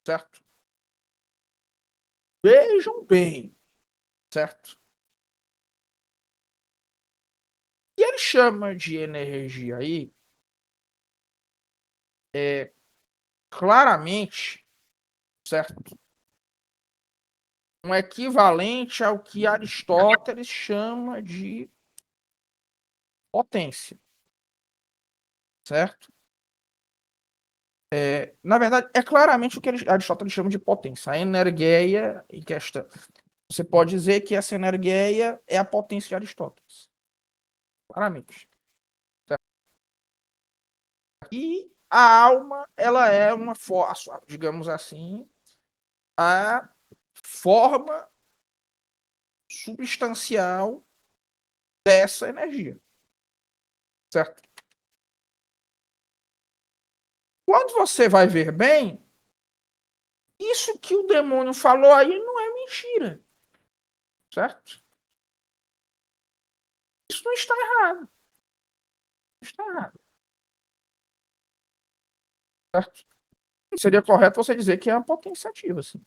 Certo? Vejam bem, certo? E ele chama de energia aí claramente, certo? Um equivalente ao que Aristóteles chama de potência, certo? Na verdade, é claramente o que Aristóteles chama de potência. A energeia em questão. Você pode dizer que essa energeia é a potência de Aristóteles. Claramente. Certo? E a alma, ela é uma força, digamos assim, a forma substancial dessa energia. Certo? Quando você vai ver bem, isso que o demônio falou aí não é mentira. Certo? Isso não está errado. Não está errado. Certo? Seria correto você dizer que é uma potência ativa, assim.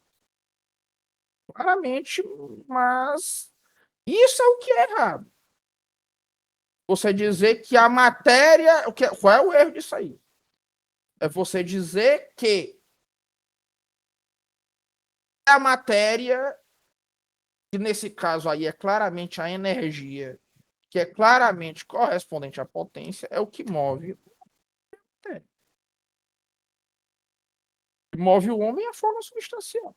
Claramente, mas isso é o que é errado. Você dizer que a matéria... Qual é o erro disso aí? É você dizer que a matéria, que nesse caso aí é claramente a energia, que é claramente correspondente à potência, é o que move a matéria. O que move o homem é a forma substancial.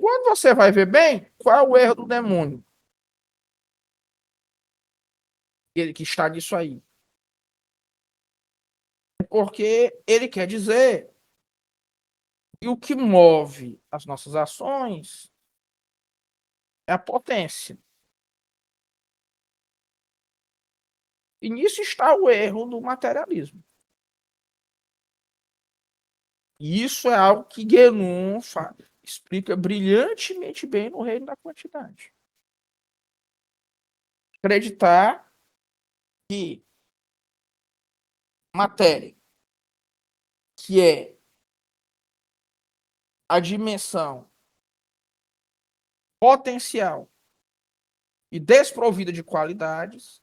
Quando você vai ver bem, qual é o erro do demônio? Ele que está nisso aí. Porque ele quer dizer que o que move as nossas ações é a potência. E nisso está o erro do materialismo. E isso é algo que Guénon explica brilhantemente bem no Reino da Quantidade. Acreditar que matéria, que é a dimensão potencial e desprovida de qualidades,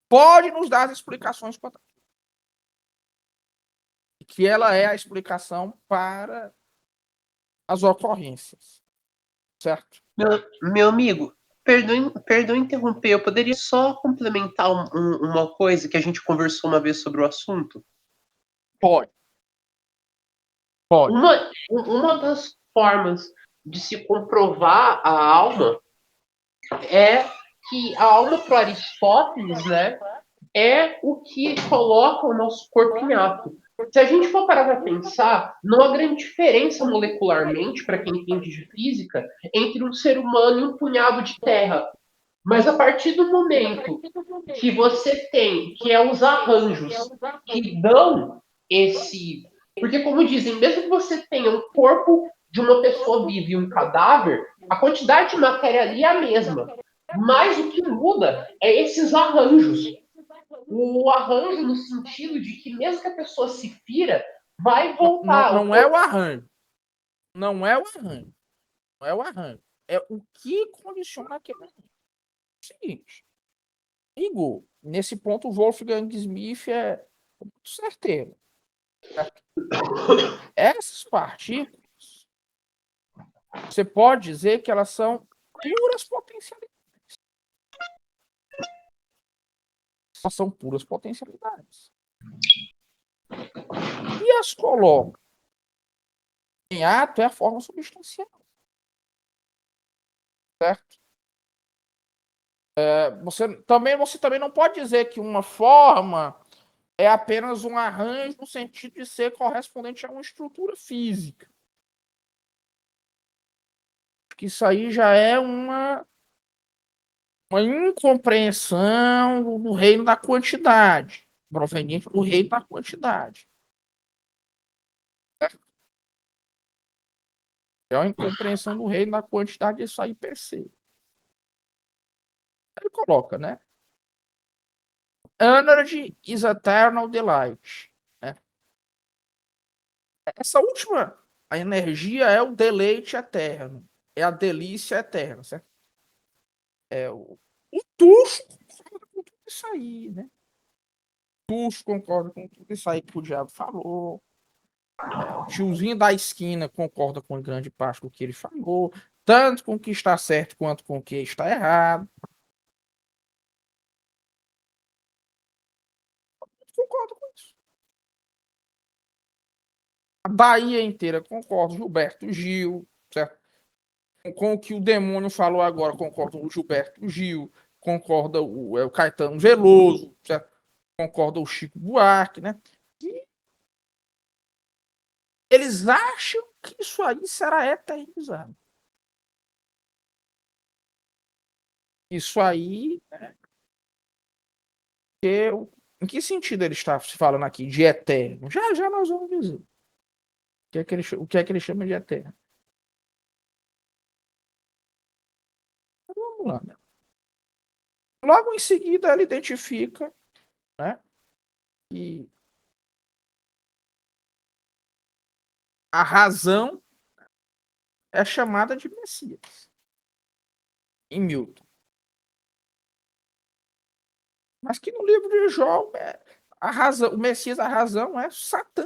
pode nos dar as explicações quanto a que ela é a explicação para as ocorrências. Certo? Meu amigo, perdoe interromper, eu poderia só complementar uma coisa que a gente conversou uma vez sobre o assunto? Pode. Pode. Uma das formas de se comprovar a alma é que a alma para Aristóteles, né, é o que coloca o nosso corpo em ato. Se a gente for parar para pensar, não há grande diferença molecularmente, para quem entende de física, entre um ser humano e um punhado de terra. Mas a partir do momento que você tem, que é os arranjos que dão esse... Porque, como dizem, mesmo que você tenha um corpo de uma pessoa viva e um cadáver, a quantidade de matéria ali é a mesma. Mas o que muda é esses arranjos. O arranjo no sentido de que mesmo que a pessoa se fira, vai voltar. Não é o arranjo. Não é o arranjo. Não é o arranjo. é o que condiciona aquele elemento. É o seguinte, Igor, nesse ponto o Wolfgang Smith é muito certeiro. Certo? Essas partículas, você pode dizer que elas são puras potencialidades. Elas são puras potencialidades. E as coloca em ato é a forma substancial. Certo? Você também não pode dizer que uma forma é apenas um arranjo no sentido de ser correspondente a uma estrutura física. Que isso aí já é uma incompreensão do reino da quantidade, proveniente do reino da quantidade. É uma incompreensão do reino da quantidade, isso aí per se. Ele coloca, né? Energy is eternal delight. Né? Essa última, a energia é o deleite eterno, é a delícia eterna, certo? O Tuxo concorda com tudo isso aí, né? Tuxo concorda com tudo isso aí que o diabo falou. O tiozinho da esquina concorda com grande parte do que ele falou, tanto com o que está certo quanto com o que está errado. Concordo com isso. A Bahia inteira concorda, Gilberto Gil, certo? Com o que o demônio falou agora, concorda o Gilberto Gil, concorda o Caetano Veloso, certo? Concorda o Chico Buarque, né? E eles acham que isso aí será eternizado. Isso aí, né? Em que sentido ele está se falando aqui de eterno? Já já nós vamos dizer. O que é que ele chama de eterno? Vamos lá, né? Logo em seguida, ele identifica, né, que a razão é chamada de Messias, em Milton. Mas que no livro de Jó, a razão, o Messias, a razão é Satã,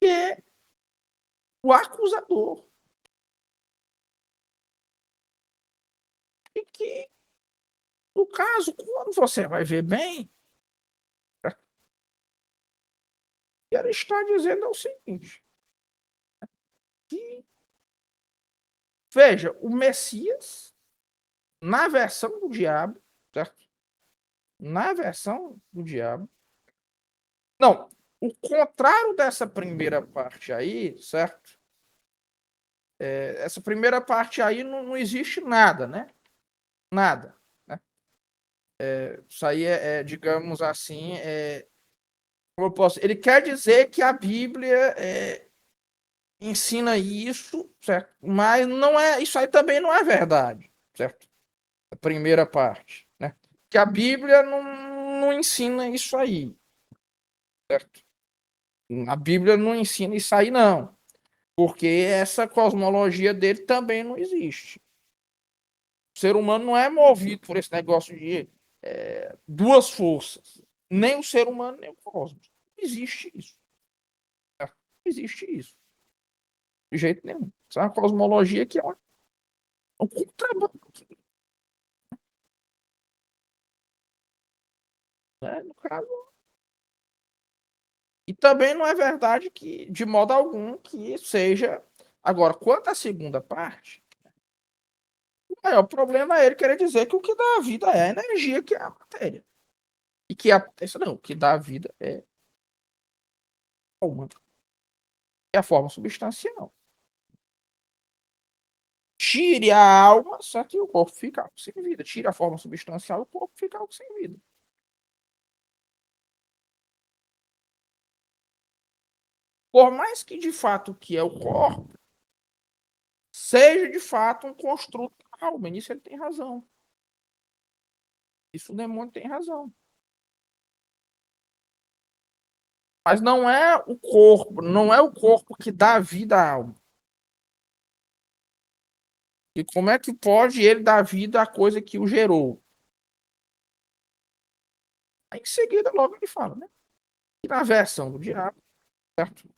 que é o acusador. E que, no caso, quando você vai ver bem, ele está dizendo o seguinte: que, veja, o Messias, na versão do diabo, certo? Na versão do diabo. Não, o contrário dessa primeira parte aí, certo? Essa primeira parte aí não existe nada, né? Nada. Né? Isso aí digamos assim, como eu posso. Ele quer dizer que a Bíblia ensina isso, certo? Mas não é. Isso aí também não é verdade, certo? A primeira parte, né? Que a Bíblia não ensina isso aí, certo? A Bíblia não ensina isso aí, não. Porque essa cosmologia dele também não existe. O ser humano não é movido por esse negócio de duas forças. Nem o ser humano, nem o cosmos. Não existe isso. Não existe isso. De jeito nenhum. Isso é uma cosmologia que é um contrabando. Né? No caso. E também não é verdade que, de modo algum, que seja. Agora, quanto à segunda parte, o maior problema é ele querer dizer que o que dá a vida é a energia, que é a matéria. E que o que dá a vida é a alma. É a forma substancial. Tire a alma, certo? E o corpo fica algo sem vida. Tire a forma substancial e o corpo fica algo sem vida. Por mais que de fato o que é o corpo seja de fato um construto da alma. Nisso ele tem razão. Isso o demônio tem razão. Mas não é o corpo, não é o corpo que dá vida à alma. E como é que pode ele dar vida à coisa que o gerou? Aí, em seguida, logo ele fala, né? Que na versão do diabo, certo?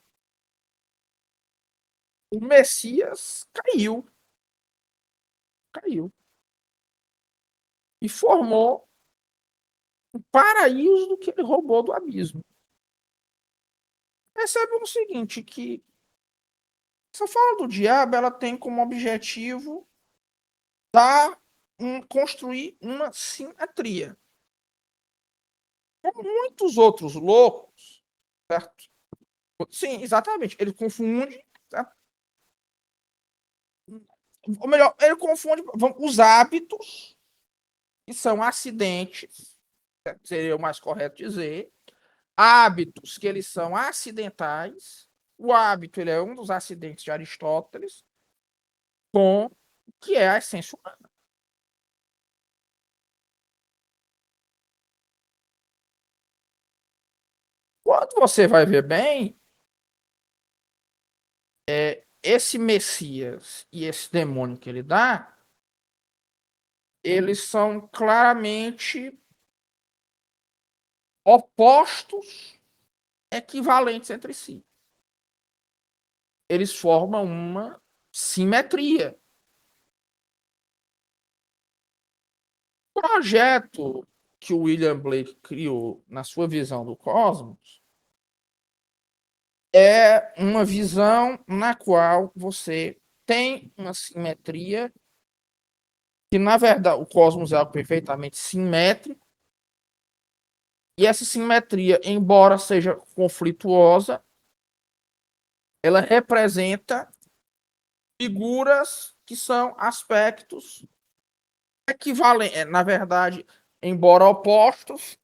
O Messias caiu e formou o paraíso do que ele roubou do abismo. Percebam o seguinte, que essa fala do diabo, ela tem como objetivo construir uma simetria. Como muitos outros loucos, certo? Sim, exatamente. Ele confunde, certo? Ou melhor, ele confunde os hábitos, que são acidentes, certo? Seria o mais correto dizer, hábitos que eles são acidentais. O hábito ele é um dos acidentes de Aristóteles, com o que é a essência humana. Quando você vai ver bem, esse Messias e esse demônio que ele dá, eles são claramente opostos equivalentes entre si. Eles formam uma simetria. O projeto que o William Blake criou na sua visão do cosmos é uma visão na qual você tem uma simetria que, na verdade, o cosmos é algo perfeitamente simétrico, e essa simetria, embora seja conflituosa, ela representa figuras que são aspectos equivalentes, na verdade, embora opostos,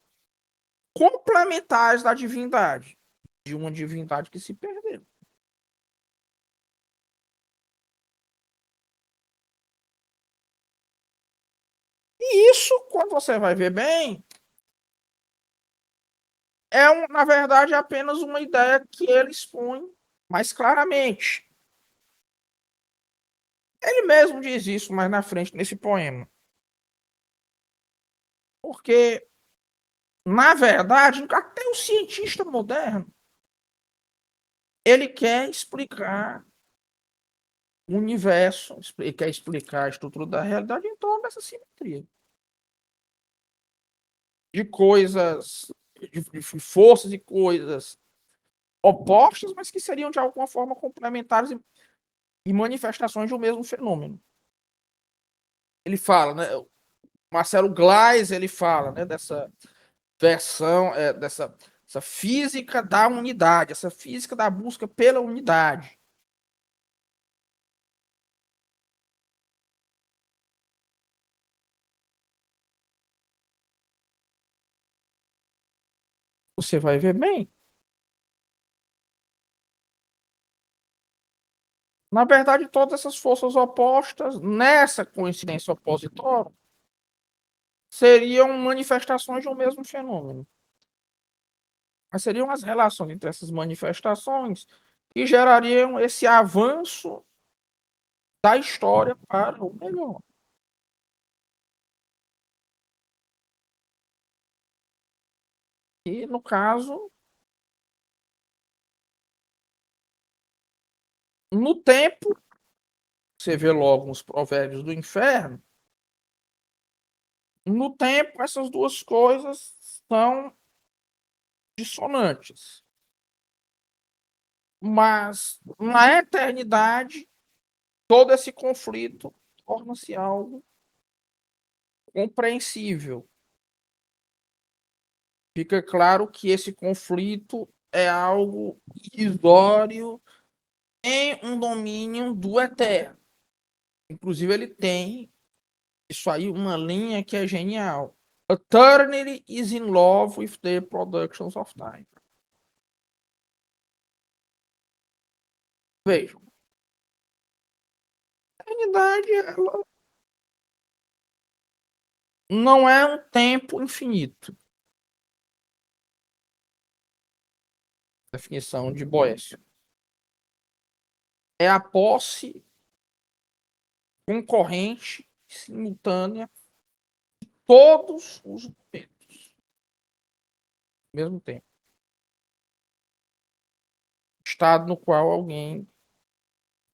complementares da divindade, de uma divindade que se perdeu. E isso, quando você vai ver bem, na verdade, apenas uma ideia que ele expõe mais claramente. Ele mesmo diz isso mais na frente nesse poema. Porque, na verdade, até o cientista moderno, ele quer explicar o universo, quer explicar a estrutura da realidade em torno dessa simetria. De coisas, de forças e coisas opostas, mas que seriam de alguma forma complementares e manifestações de um mesmo fenômeno. Ele fala, né? Marcelo Gleis, ele fala, né, dessa versão, dessa física da unidade, essa física da busca pela unidade. Você vai ver bem. Na verdade, todas essas forças opostas, nessa coincidência opositória, seriam manifestações de um mesmo fenômeno. Mas seriam as relações entre essas manifestações que gerariam esse avanço da história para o melhor. E, no caso, no tempo, você vê logo nos provérbios do inferno, no tempo, essas duas coisas são dissonantes. Mas, na eternidade, todo esse conflito torna-se algo compreensível. Fica claro que esse conflito é algo irrisório em um domínio do eterno. Inclusive, ele tem isso aí, uma linha que é genial. Eternity is in love with the productions of time. Vejam, a eternidade ela não é um tempo infinito. Definição de Boécio. É a posse concorrente, simultânea, todos os momentos, ao mesmo tempo. Estado no qual alguém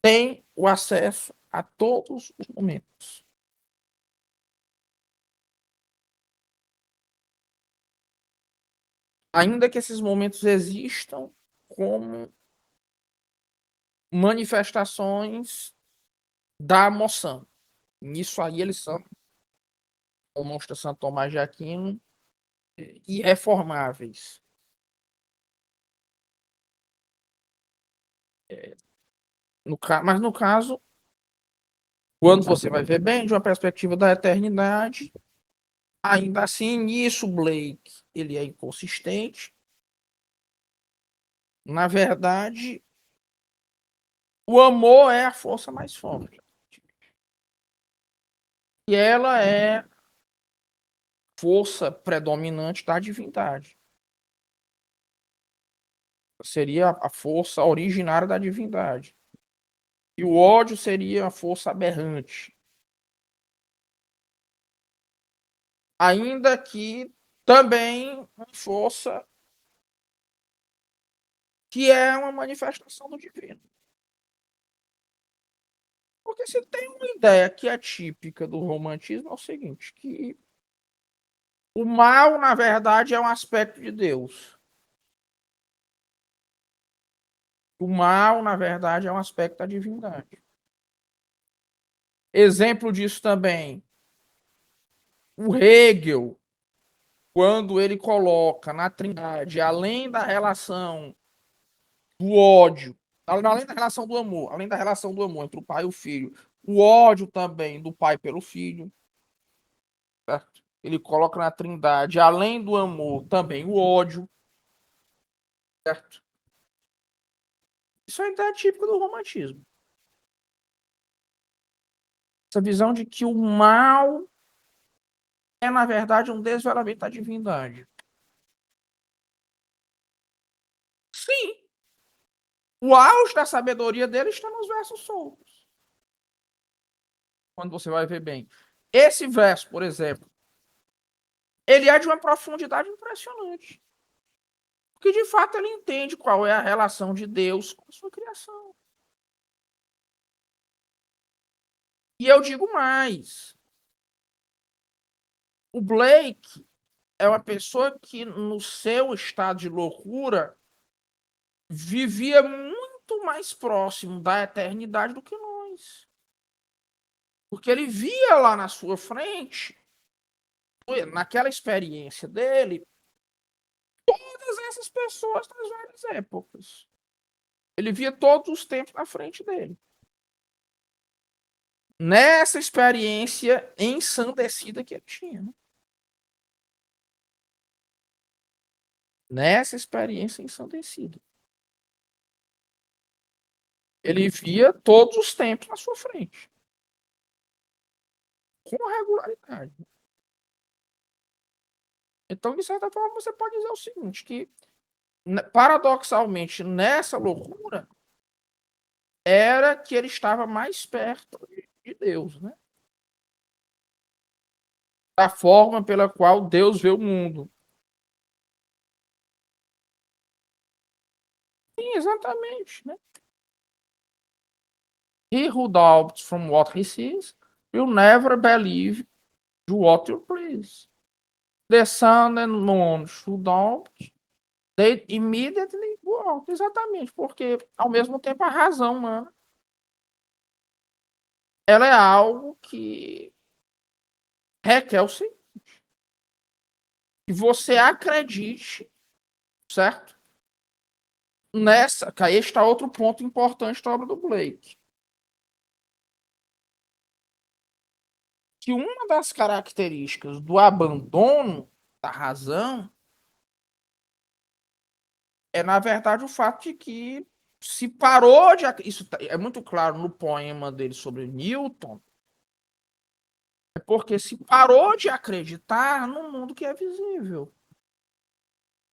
tem o acesso a todos os momentos. Ainda que esses momentos existam como manifestações da emoção. Nisso aí eles são, demonstra Santo Tomás de Aquino, irreformáveis. Mas no caso, quando você vai ver bem, de uma perspectiva da eternidade, ainda assim, nisso Blake ele é inconsistente. Na verdade, o amor é a força mais forte. E ela é força predominante da divindade. Seria a força originária da divindade. E o ódio seria a força aberrante. Ainda que também uma força que é uma manifestação do divino. Porque se tem uma ideia que é típica do romantismo, é o seguinte, que o mal, na verdade, é um aspecto de Deus. O mal, na verdade, é um aspecto da divindade. Exemplo disso também, o Hegel, quando ele coloca na Trindade, além da relação do ódio, além da relação do amor, além da relação do amor entre o pai e o filho, o ódio também do pai pelo filho, certo? Ele coloca na Trindade, além do amor, também o ódio, certo? Isso é a ideia típica do romantismo. Essa visão de que o mal é, na verdade, um desvelamento da divindade. Sim, o auge da sabedoria dele está nos versos soltos. Quando você vai ver bem. Esse verso, por exemplo, ele é de uma profundidade impressionante. Porque, de fato, ele entende qual é a relação de Deus com a sua criação. E eu digo mais. O Blake é uma pessoa que, no seu estado de loucura, vivia muito mais próximo da eternidade do que nós. Porque ele via lá na sua frente, naquela experiência dele, todas essas pessoas das várias épocas. Ele via todos os tempos na frente dele. Nessa experiência ensandecida que ele tinha. Né? Nessa experiência ensandecida. Ele via todos os tempos na sua frente. Com regularidade. Então, de certa forma, você pode dizer o seguinte, que paradoxalmente, nessa loucura, era que ele estava mais perto de Deus, né? Da forma pela qual Deus vê o mundo. Sim, exatamente, né? He who doubts from what he sees will never believe what you please. The sun and moon who doubt, they immediately go out. Exatamente, porque ao mesmo tempo a razão humana ela é algo que requer o seguinte, que você acredite, certo? Nessa, que aí está outro ponto importante da obra do Blake. Que uma das características do abandono da razão é, na verdade, o fato de que se parou de... Isso é muito claro no poema dele sobre Newton, é porque se parou de acreditar no mundo que é visível.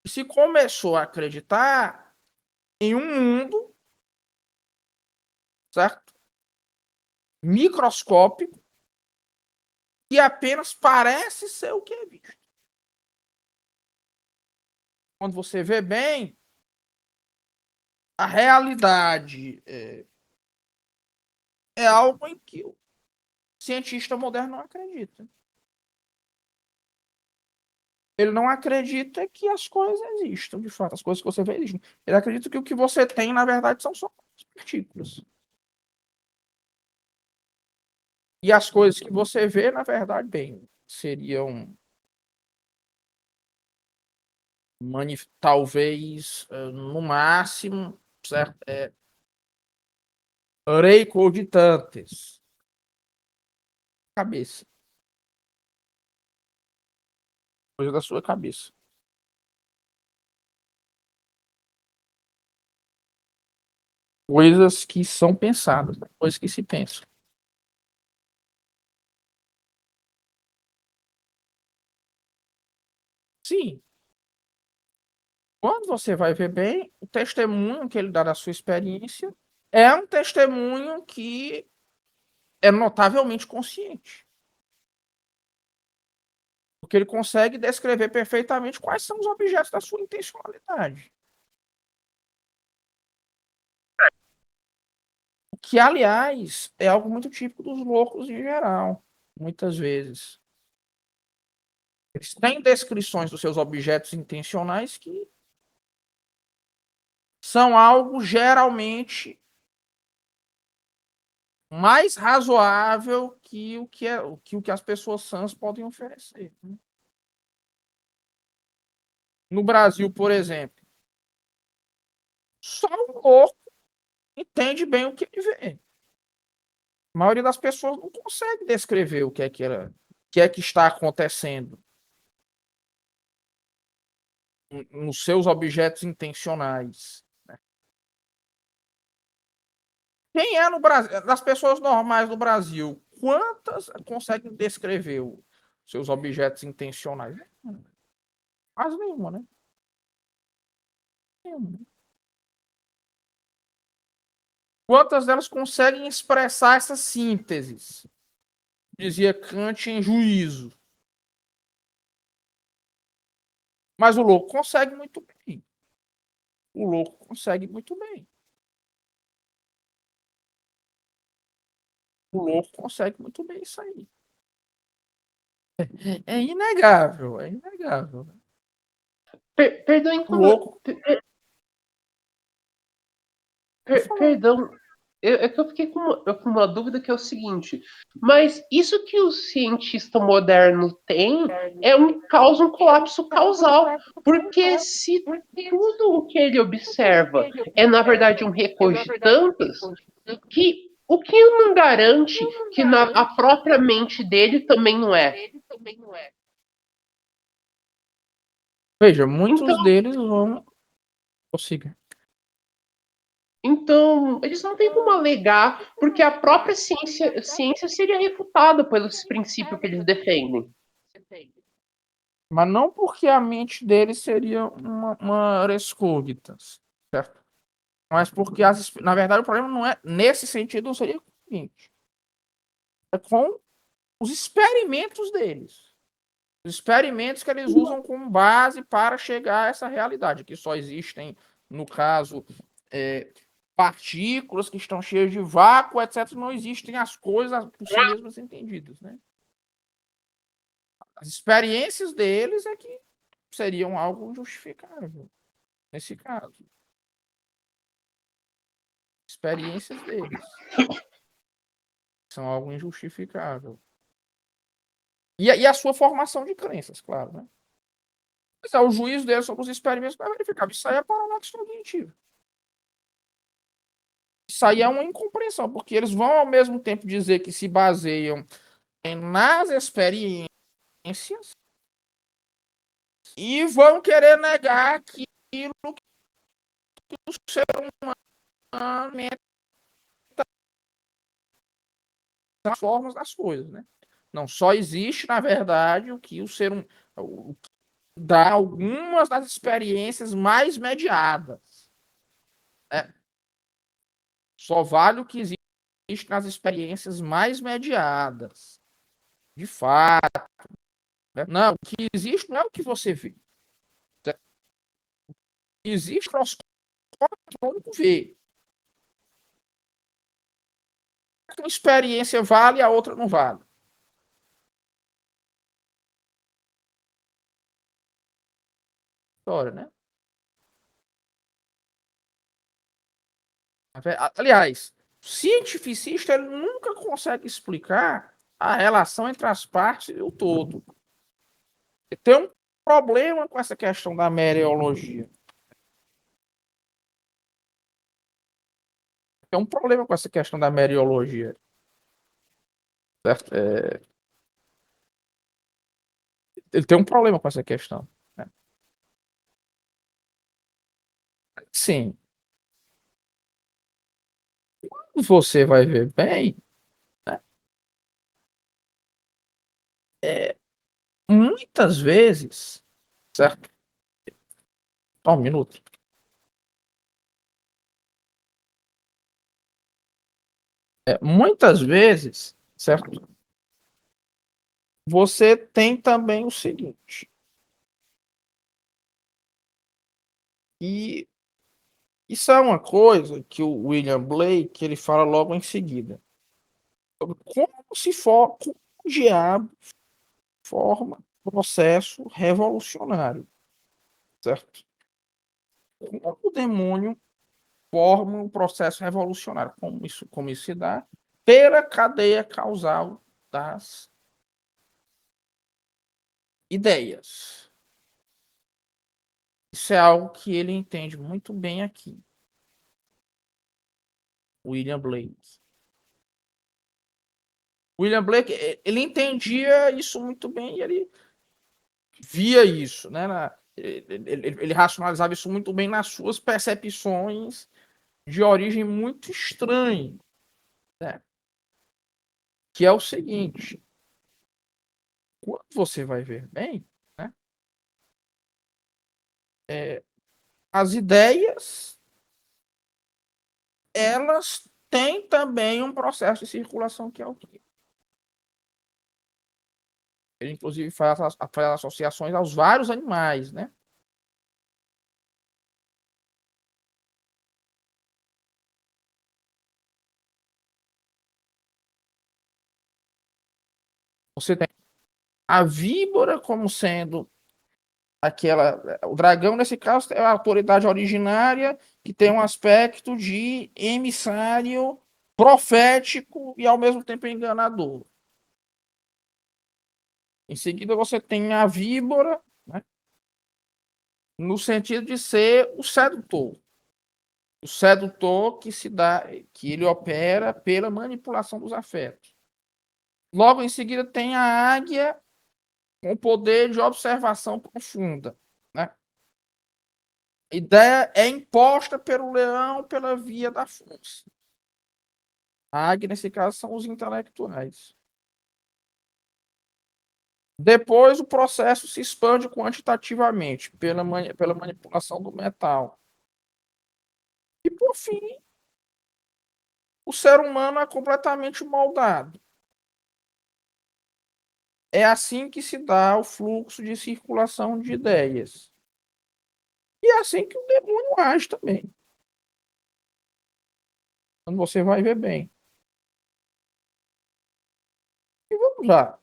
E se começou a acreditar em um mundo, certo? microscópico que apenas parece ser o que é visto. Quando você vê bem, a realidade é algo em que o cientista moderno não acredita. Ele não acredita que as coisas existam, de fato, as coisas que você vê existem. Ele acredita que o que você tem, na verdade, são só partículas. E as coisas que você vê, na verdade, bem, seriam talvez, no máximo, certo? Reicogitantes. Cabeça. Coisa da sua cabeça. Coisas que são pensadas, coisas que se pensam. Sim. Quando você vai ver bem, o testemunho que ele dá da sua experiência é um testemunho que é notavelmente consciente. Porque ele consegue descrever perfeitamente quais são os objetos da sua intencionalidade. O que, aliás, é algo muito típico dos loucos em geral, muitas vezes. Eles têm descrições dos seus objetos intencionais que são algo geralmente mais razoável que o que as pessoas sãs podem oferecer. No Brasil, por exemplo, só um louco entende bem o que ele vê. A maioria das pessoas não consegue descrever o que é que está acontecendo nos seus objetos intencionais. Quem é no Brasil, das pessoas normais do Brasil, quantas conseguem descrever os seus objetos intencionais? Quase nenhuma, né? Nenhuma. Quantas delas conseguem expressar essas sínteses? Dizia Kant em Juízo. Mas o louco consegue muito bem. O louco consegue muito bem. O louco consegue muito bem isso aí. É inegável, é inegável. Perdão, O louco. perdão, é que eu fiquei com uma dúvida que é o seguinte, mas isso que o cientista moderno tem causa um colapso causal, porque se tudo o que ele observa é, na verdade, um recogitantes, o que não garante que a própria mente dele também não é? Veja, muitos Então, deles vão. Consiga. Então, eles não têm como alegar, porque a própria ciência seria refutada pelos princípios que eles defendem. Mas não porque a mente deles seria uma res cogitans, certo? Mas porque, na verdade, o problema não é nesse sentido, não seria com o seguinte. É com os experimentos deles. Os experimentos que eles usam como base para chegar a essa realidade, que só existem, no caso, partículas que estão cheias de vácuo, etc. Não existem as coisas por si mesmas entendidas, né? As experiências deles é que seriam algo justificável, nesse caso. Experiências deles são algo injustificável. E a sua formação de crenças, claro, né? Mas o juízo deles sobre os experimentos vai verificar. Isso aí é paradoxo cognitivo. Isso aí é uma incompreensão, porque eles vão ao mesmo tempo dizer que se baseiam nas experiências e vão querer negar aquilo que o ser humano as formas das coisas, né? Não só existe, na verdade, o que o ser humano dá algumas das experiências mais mediadas. Só vale o que existe existe nas experiências mais mediadas. De fato. Né? Não, o que existe não é o que você vê. Certo? Existe o que vê. Uma experiência vale, a outra não vale. História, né? Aliás, o cientificista ele nunca consegue explicar a relação entre as partes e o todo. Tem um problema com essa questão da mereologia. Tem um problema com essa questão da mereologia. Certo? Ele tem um problema com essa questão. Né? Sim. Você vai ver bem, né? Muitas vezes, certo? Só um minuto. Muitas vezes, certo? Você tem também o seguinte, e isso é uma coisa que o William Blake ele fala logo em seguida. Como se for, como o diabo forma processo revolucionário, certo? Como o demônio forma um processo revolucionário, como isso se dá pela cadeia causal das ideias. Isso é algo que ele entende muito bem aqui. William Blake. William Blake, ele entendia isso muito bem e ele via isso, né? Ele racionalizava isso muito bem nas suas percepções de origem muito estranha, né? Que é o seguinte, quando você vai ver bem, né? As ideias, elas têm também um processo de circulação que é o quê? Ele, inclusive, faz associações aos vários animais, né? Você tem a víbora como sendo o dragão, nesse caso, é a autoridade originária que tem um aspecto de emissário profético e, ao mesmo tempo, enganador. Em seguida, você tem a víbora, né? No sentido de ser o sedutor. O sedutor que ele opera pela manipulação dos afetos. Logo em seguida tem a águia com o poder de observação profunda, né? A ideia é imposta pelo leão pela via da força. A águia, nesse caso, são os intelectuais. Depois, o processo se expande quantitativamente pela manipulação do metal. E, por fim, o ser humano é completamente moldado. É assim que se dá o fluxo de circulação de ideias. E é assim que o demônio age também. Quando você vai ver bem. E vamos lá.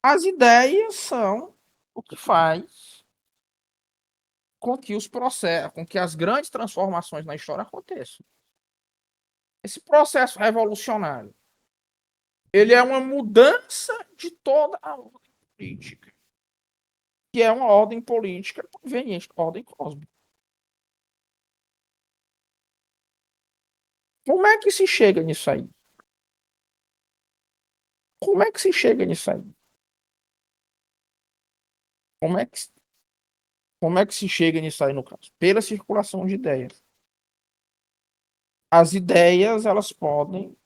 As ideias são o que faz com que os processos, com que as grandes transformações na história aconteçam. Esse processo revolucionário, ele é uma mudança de toda a ordem política, que é uma ordem política proveniente da ordem cósmica. Como é que se chega nisso aí? Como é que se chega nisso aí? Como é que, como é que se chega nisso aí, no caso? Pela circulação de ideias. As ideias, elas podem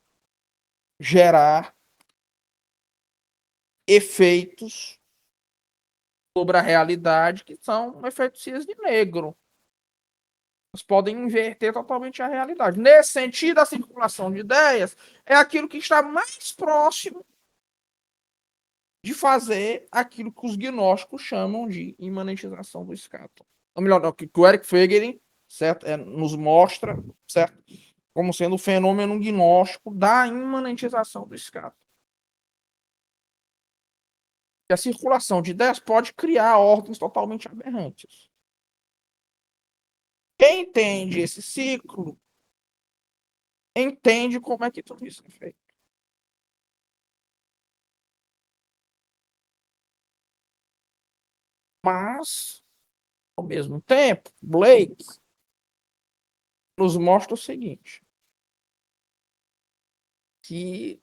gerar efeitos sobre a realidade que são efeitos cisne negro. podem inverter totalmente a realidade. Nesse sentido, a circulação de ideias é aquilo que está mais próximo de fazer aquilo que os gnósticos chamam de imanentização do escato. Ou melhor, não, que o Eric Feigelin, certo, nos mostra, certo, como sendo o fenômeno gnóstico da imanentização do escato. A circulação de ideias pode criar ordens totalmente aberrantes. Quem entende esse ciclo entende como é que tudo isso é feito. Mas, ao mesmo tempo, Blake nos mostra o seguinte, que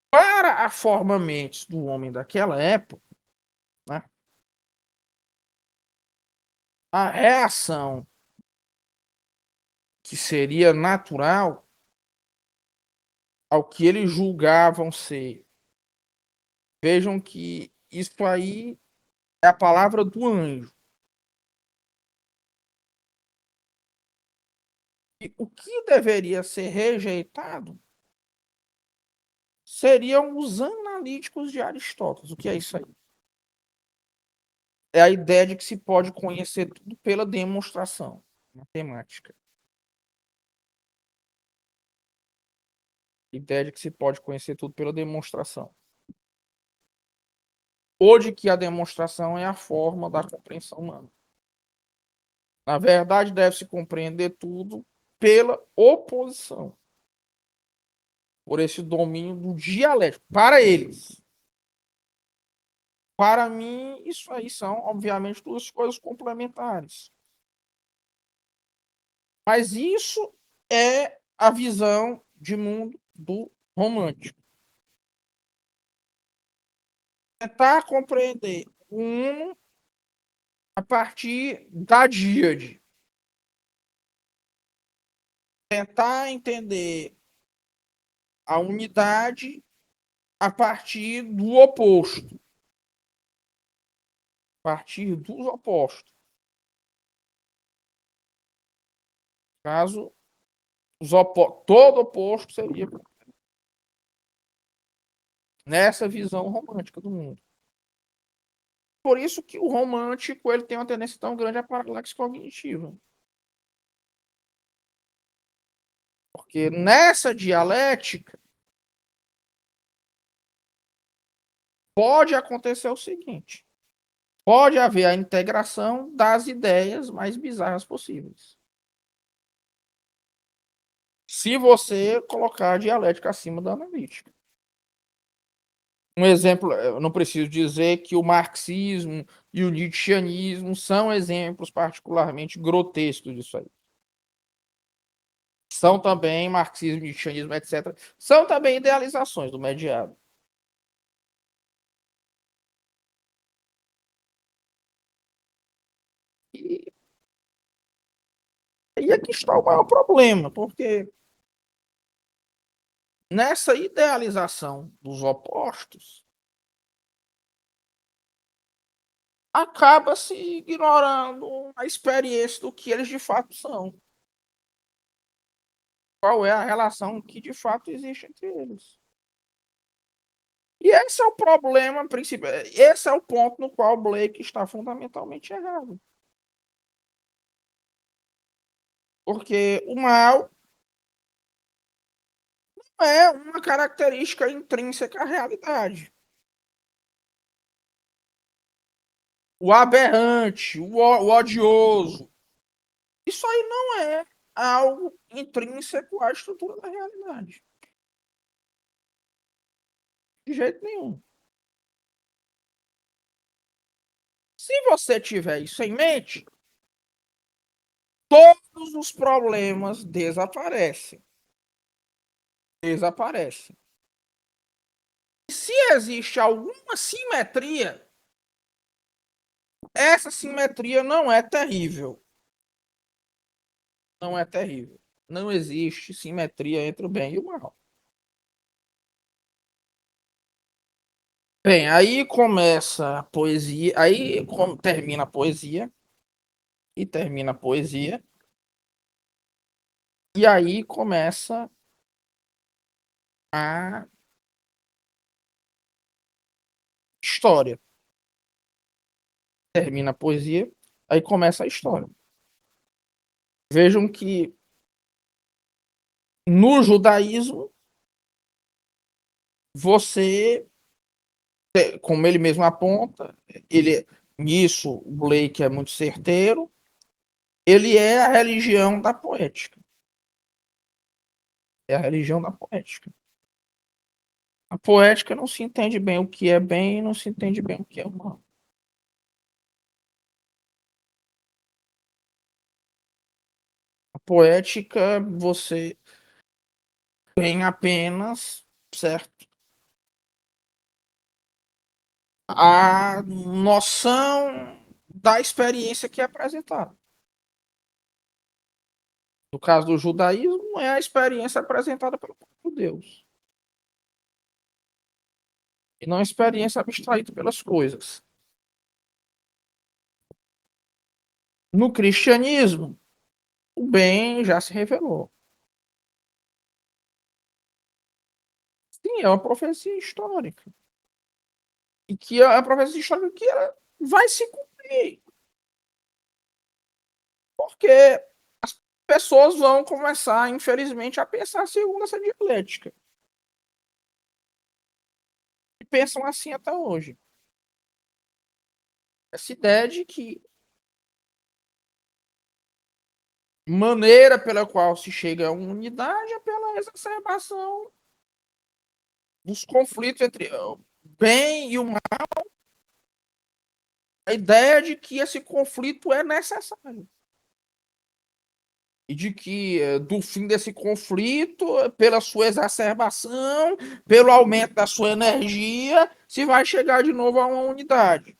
para a forma mentis do homem daquela época, né, a reação que seria natural ao que eles julgavam ser. Vejam que isso aí é a palavra do anjo. E o que deveria ser rejeitado seriam os analíticos de Aristóteles. O que é isso aí? É a ideia de que se pode conhecer tudo pela demonstração matemática. A ideia de que se pode conhecer tudo pela demonstração. Ou de que a demonstração é a forma da compreensão humana. Na verdade, deve-se compreender tudo pela oposição. Por esse domínio do dialético. Para eles. Para mim, isso aí são, obviamente, duas coisas complementares. Mas isso é a visão de mundo do romântico. Tentar compreender o uno a partir da díade. Tentar entender a unidade a partir do oposto. A partir dos opostos. Caso todo oposto seria nessa visão romântica do mundo. Por isso que o romântico ele tem uma tendência tão grande à paralaxe cognitiva. Porque nessa dialética pode acontecer o seguinte: pode haver a integração das ideias mais bizarras possíveis. Se você colocar a dialética acima da analítica. Um exemplo, eu não preciso dizer que o marxismo e o nietzscheanismo são exemplos particularmente grotescos disso aí. São também marxismo, nietzscheanismo, etc. São também idealizações do mediado. E aqui está o maior problema, porque nessa idealização dos opostos, acaba-se ignorando a experiência do que eles de fato são. Qual é a relação que de fato existe entre eles. E esse é o problema principal. Esse é o ponto no qual Blake está fundamentalmente errado. Porque o mal não é uma característica intrínseca à realidade. O aberrante, o odioso, isso aí não é algo intrínseco à estrutura da realidade. De jeito nenhum. Se você tiver isso em mente, todos os problemas desaparecem. Desaparecem. E se existe alguma simetria, essa simetria não é terrível. Não é terrível. Não existe simetria entre o bem e o mal. Bem, aí começa a poesia, aí termina a poesia, e termina a poesia. E aí começa a história. Termina a poesia, aí começa a história. Vejam que no judaísmo, você, como ele mesmo aponta, nisso o Blake é muito certeiro, ele é a religião da poética. É a religião da poética. A poética não se entende bem o que é bem e não se entende bem o que é mal. A poética, você tem apenas, certo, a noção da experiência que é apresentada. No caso do judaísmo, é a experiência apresentada pelo próprio Deus. E não a experiência abstraída pelas coisas. No cristianismo, o bem já se revelou. Sim, é uma profecia histórica. E que é a profecia histórica que ela vai se cumprir. Porque as pessoas vão começar, infelizmente, a pensar segundo essa dialética. E pensam assim até hoje. Essa ideia de que maneira pela qual se chega a uma unidade é pela exacerbação dos conflitos entre o bem e o mal. A ideia de que esse conflito é necessário. E de que do fim desse conflito, pela sua exacerbação, pelo aumento da sua energia, se vai chegar de novo a uma unidade.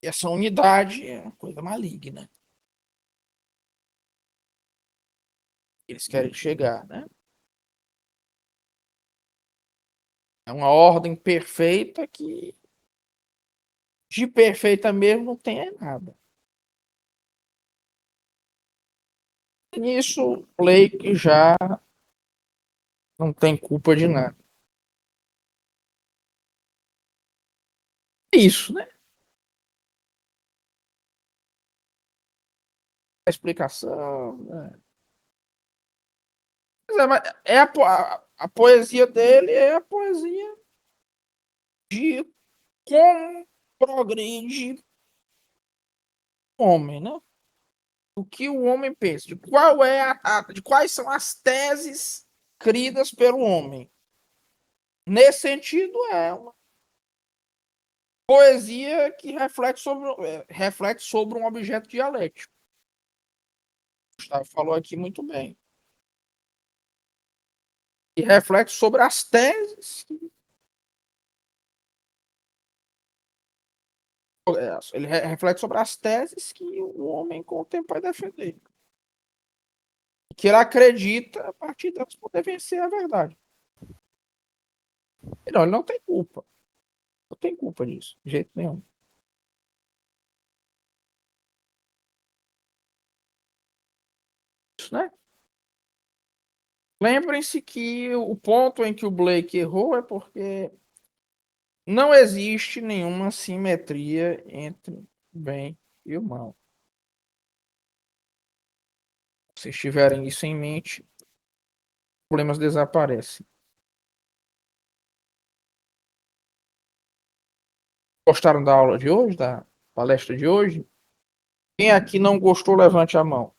E essa unidade é uma coisa maligna. Eles querem chegar, né? É uma ordem perfeita que de perfeita mesmo não tem nada. Nisso, Blake já não tem culpa de nada. É isso, né? A explicação. Né? Mas é a poesia dele é a poesia de como progride o homem, né? O que o homem pensa, de qual é de quais são as teses cridas pelo homem. Nesse sentido, é uma poesia que reflete sobre um objeto dialético. O Gustavo falou aqui muito bem. E reflete sobre as teses. Ele reflete sobre as teses que o homem com o tempo vai defender. Que ele acredita a partir delas poder vencer a verdade. Não, ele não tem culpa. Não tem culpa disso, de jeito nenhum. Isso, né? Lembrem-se que o ponto em que o Blake errou é porque não existe nenhuma simetria entre o bem e o mal. Se tiverem isso em mente, os problemas desaparecem. Gostaram da aula de hoje, da palestra de hoje? Quem aqui não gostou, levante a mão.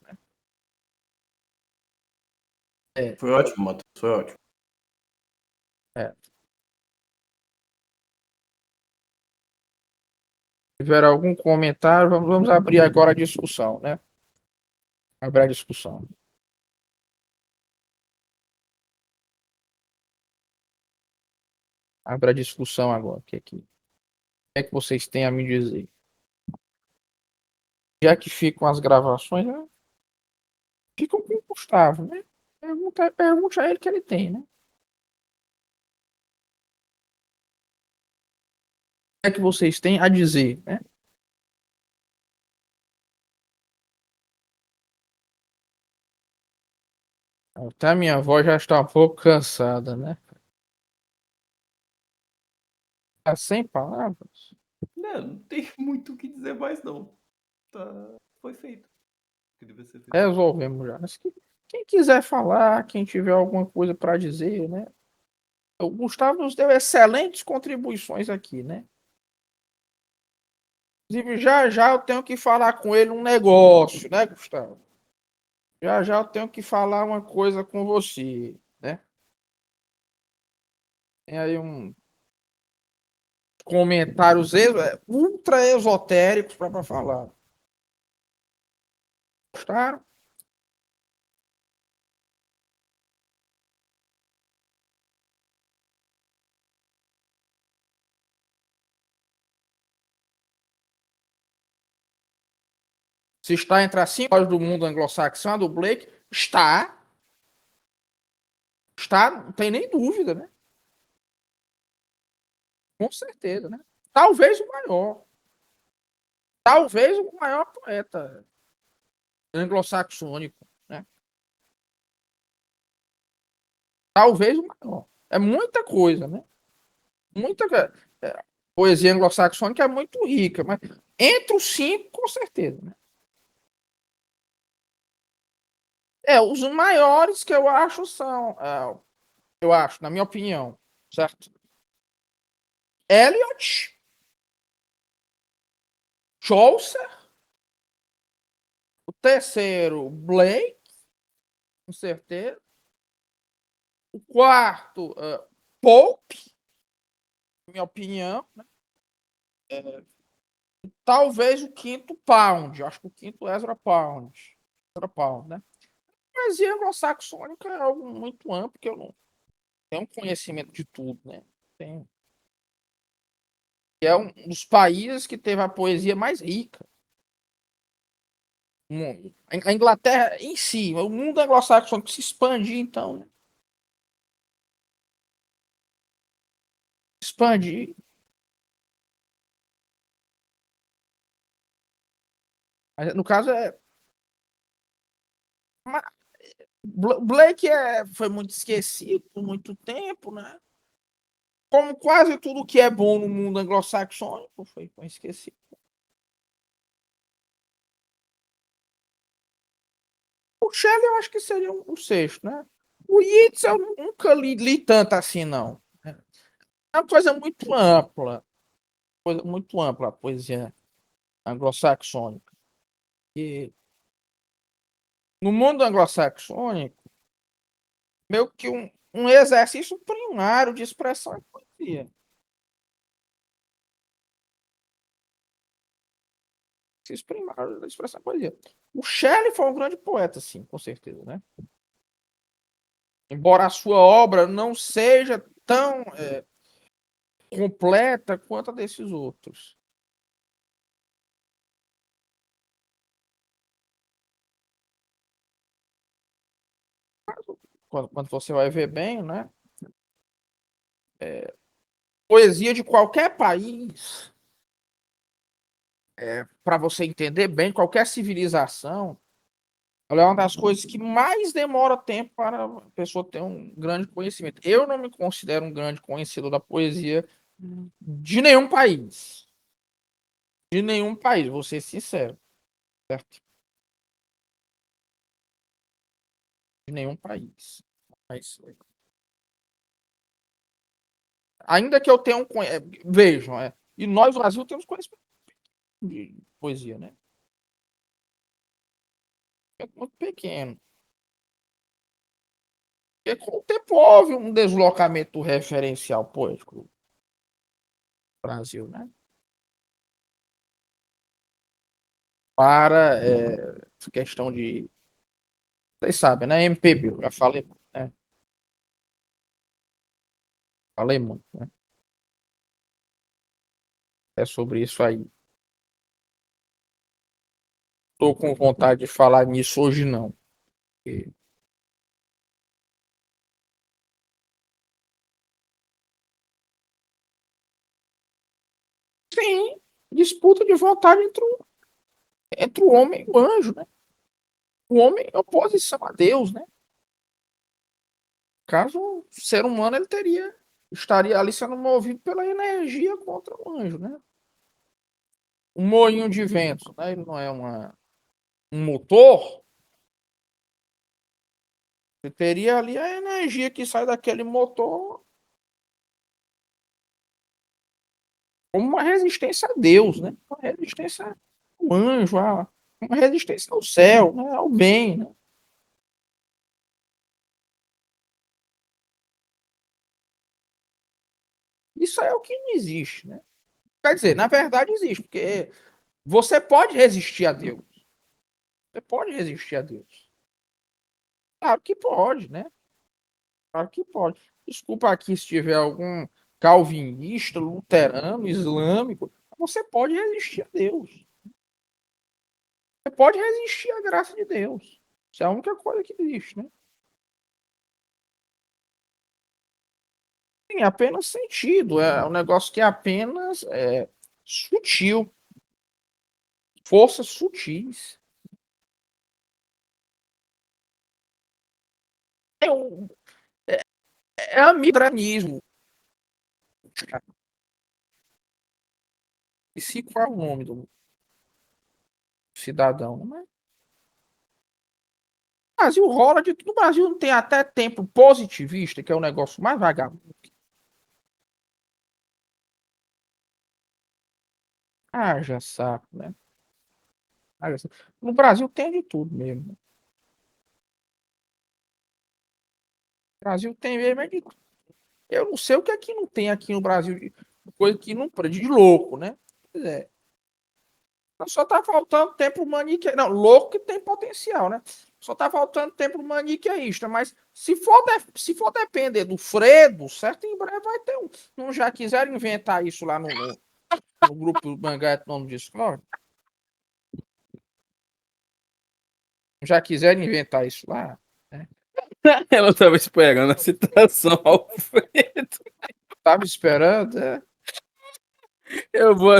Foi ótimo, Matheus, foi ótimo. É. Se tiver algum comentário, vamos abrir agora a discussão, né? Abrir a discussão. Abrir a discussão agora. O que é que vocês têm a me dizer? Já que ficam as gravações, né? Ficam com o Gustavo, né? Pergunte a ele que ele tem, né? é que vocês têm a dizer, né? Até a minha voz já está um pouco cansada, né? Tá sem palavras. Não tem muito o que dizer mais, não. Tá... Foi feito. O que devia ser feito. Resolvemos já. Mas quem quiser falar, quem tiver alguma coisa para dizer, né? O Gustavo nos deu excelentes contribuições aqui, né? Inclusive, já já eu tenho que falar com ele um negócio, né, Gustavo? Já já eu tenho que falar uma coisa com você, né? Tem aí um comentários ultra esotéricos para falar. Gostaram? Se está entre as 5 horas do mundo anglo-saxão, a do Blake, está. Está, não tem nem dúvida, né? Com certeza, né? Talvez o maior. Talvez o maior poeta anglo-saxônico, né? Talvez o maior. É muita coisa, né? Muita poesia anglo-saxônica é muito rica, mas entre os 5, com certeza, né? Os maiores que eu acho são, eu acho, na minha opinião, certo? Eliot, Chaucer, o terceiro, Blake, com certeza. O quarto, Pope, na minha opinião, né? Talvez o quinto, Pound. Acho que o quinto, Ezra Pound. Ezra Pound, né? Poesia anglo-saxônica é algo muito amplo, que eu não tenho conhecimento de tudo, né? Tenho. É um dos países que teve a poesia mais rica. A Inglaterra em si, o mundo anglo-saxônico se expandir, então, né? Expandir. No caso, Blake foi muito esquecido por muito tempo, né? Como quase tudo que é bom no mundo anglo-saxônico foi esquecido. O Shelley eu acho que seria um sexto, né? O Yeats eu nunca li tanto assim, não. É uma coisa muito ampla a poesia anglo-saxônica. E no mundo anglo-saxônico, meio que um exercício primário de expressão é poesia. Exercício primário de expressão é poesia. O Shelley foi um grande poeta, sim, com certeza, né? Embora a sua obra não seja tão completa quanto a desses outros. Quando você vai ver bem, né? Poesia de qualquer país, para você entender bem, qualquer civilização, ela é uma das coisas que mais demora tempo para a pessoa ter um grande conhecimento. Eu não me considero um grande conhecedor da poesia de nenhum país. De nenhum país, vou ser sincero, certo? De nenhum país. Mas, ainda que eu tenha um vejam, e nós, no Brasil, temos conhecimento de poesia, né? É muito pequeno. Porque com o tempo houve um deslocamento referencial poético no Brasil, né? Para essa questão de. Vocês sabem, né? MPB, eu já falei, né? Falei muito, né? É sobre isso aí. Estou com vontade de falar nisso hoje, não. Porque Sim, disputa de vontade entre o homem e o anjo, né? O homem em oposição a Deus, né? Caso o ser humano ele estaria ali sendo movido pela energia contra o anjo, né? Um moinho de vento, né? Ele não é um motor. Você teria ali a energia que sai daquele motor como uma resistência a Deus, né? Uma resistência ao anjo, uma resistência ao céu, né? Ao bem, né? Isso é o que não existe, né? Quer dizer, na verdade existe, porque você pode resistir a Deus. Você pode resistir a Deus. Claro que pode, né? Claro que pode. Desculpa aqui se tiver algum calvinista, luterano, islâmico. Você pode resistir a Deus. Você pode resistir à graça de Deus. Isso é a única coisa que existe, né? Tem apenas sentido. É um negócio que é apenas sutil. Forças sutis. É, um, é amidranismo. E se qual é o nome do cidadão? Mas no Brasil rola de tudo. No Brasil não tem até tempo positivista, que é o negócio mais vagabundo. Haja saco, né? Haja saco. No Brasil tem de tudo mesmo. No Brasil tem mesmo é de tudo. Eu não sei o que é que não tem aqui no Brasil de coisa que não de louco, né? Pois é. Só tá faltando tempo maniqueísta. Não, louco que tem potencial, né? Só tá faltando tempo maniqueísta. Mas se for depender do Fredo, certo? Em breve vai ter um. Não já quiseram inventar isso lá no grupo do Mangá no Discord? Já quiseram inventar isso lá? Né? Ela tava esperando a citação Alfredo. Tava esperando, é. Eu vou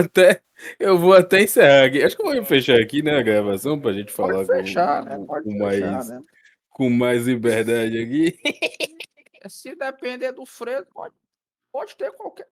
até encerrar aqui. Acho que eu vou fechar aqui, né, a gravação pra gente falar Pode fechar, né? Pode com fechar, mais, né? com mais liberdade aqui. Se depender do Fredo, pode ter qualquer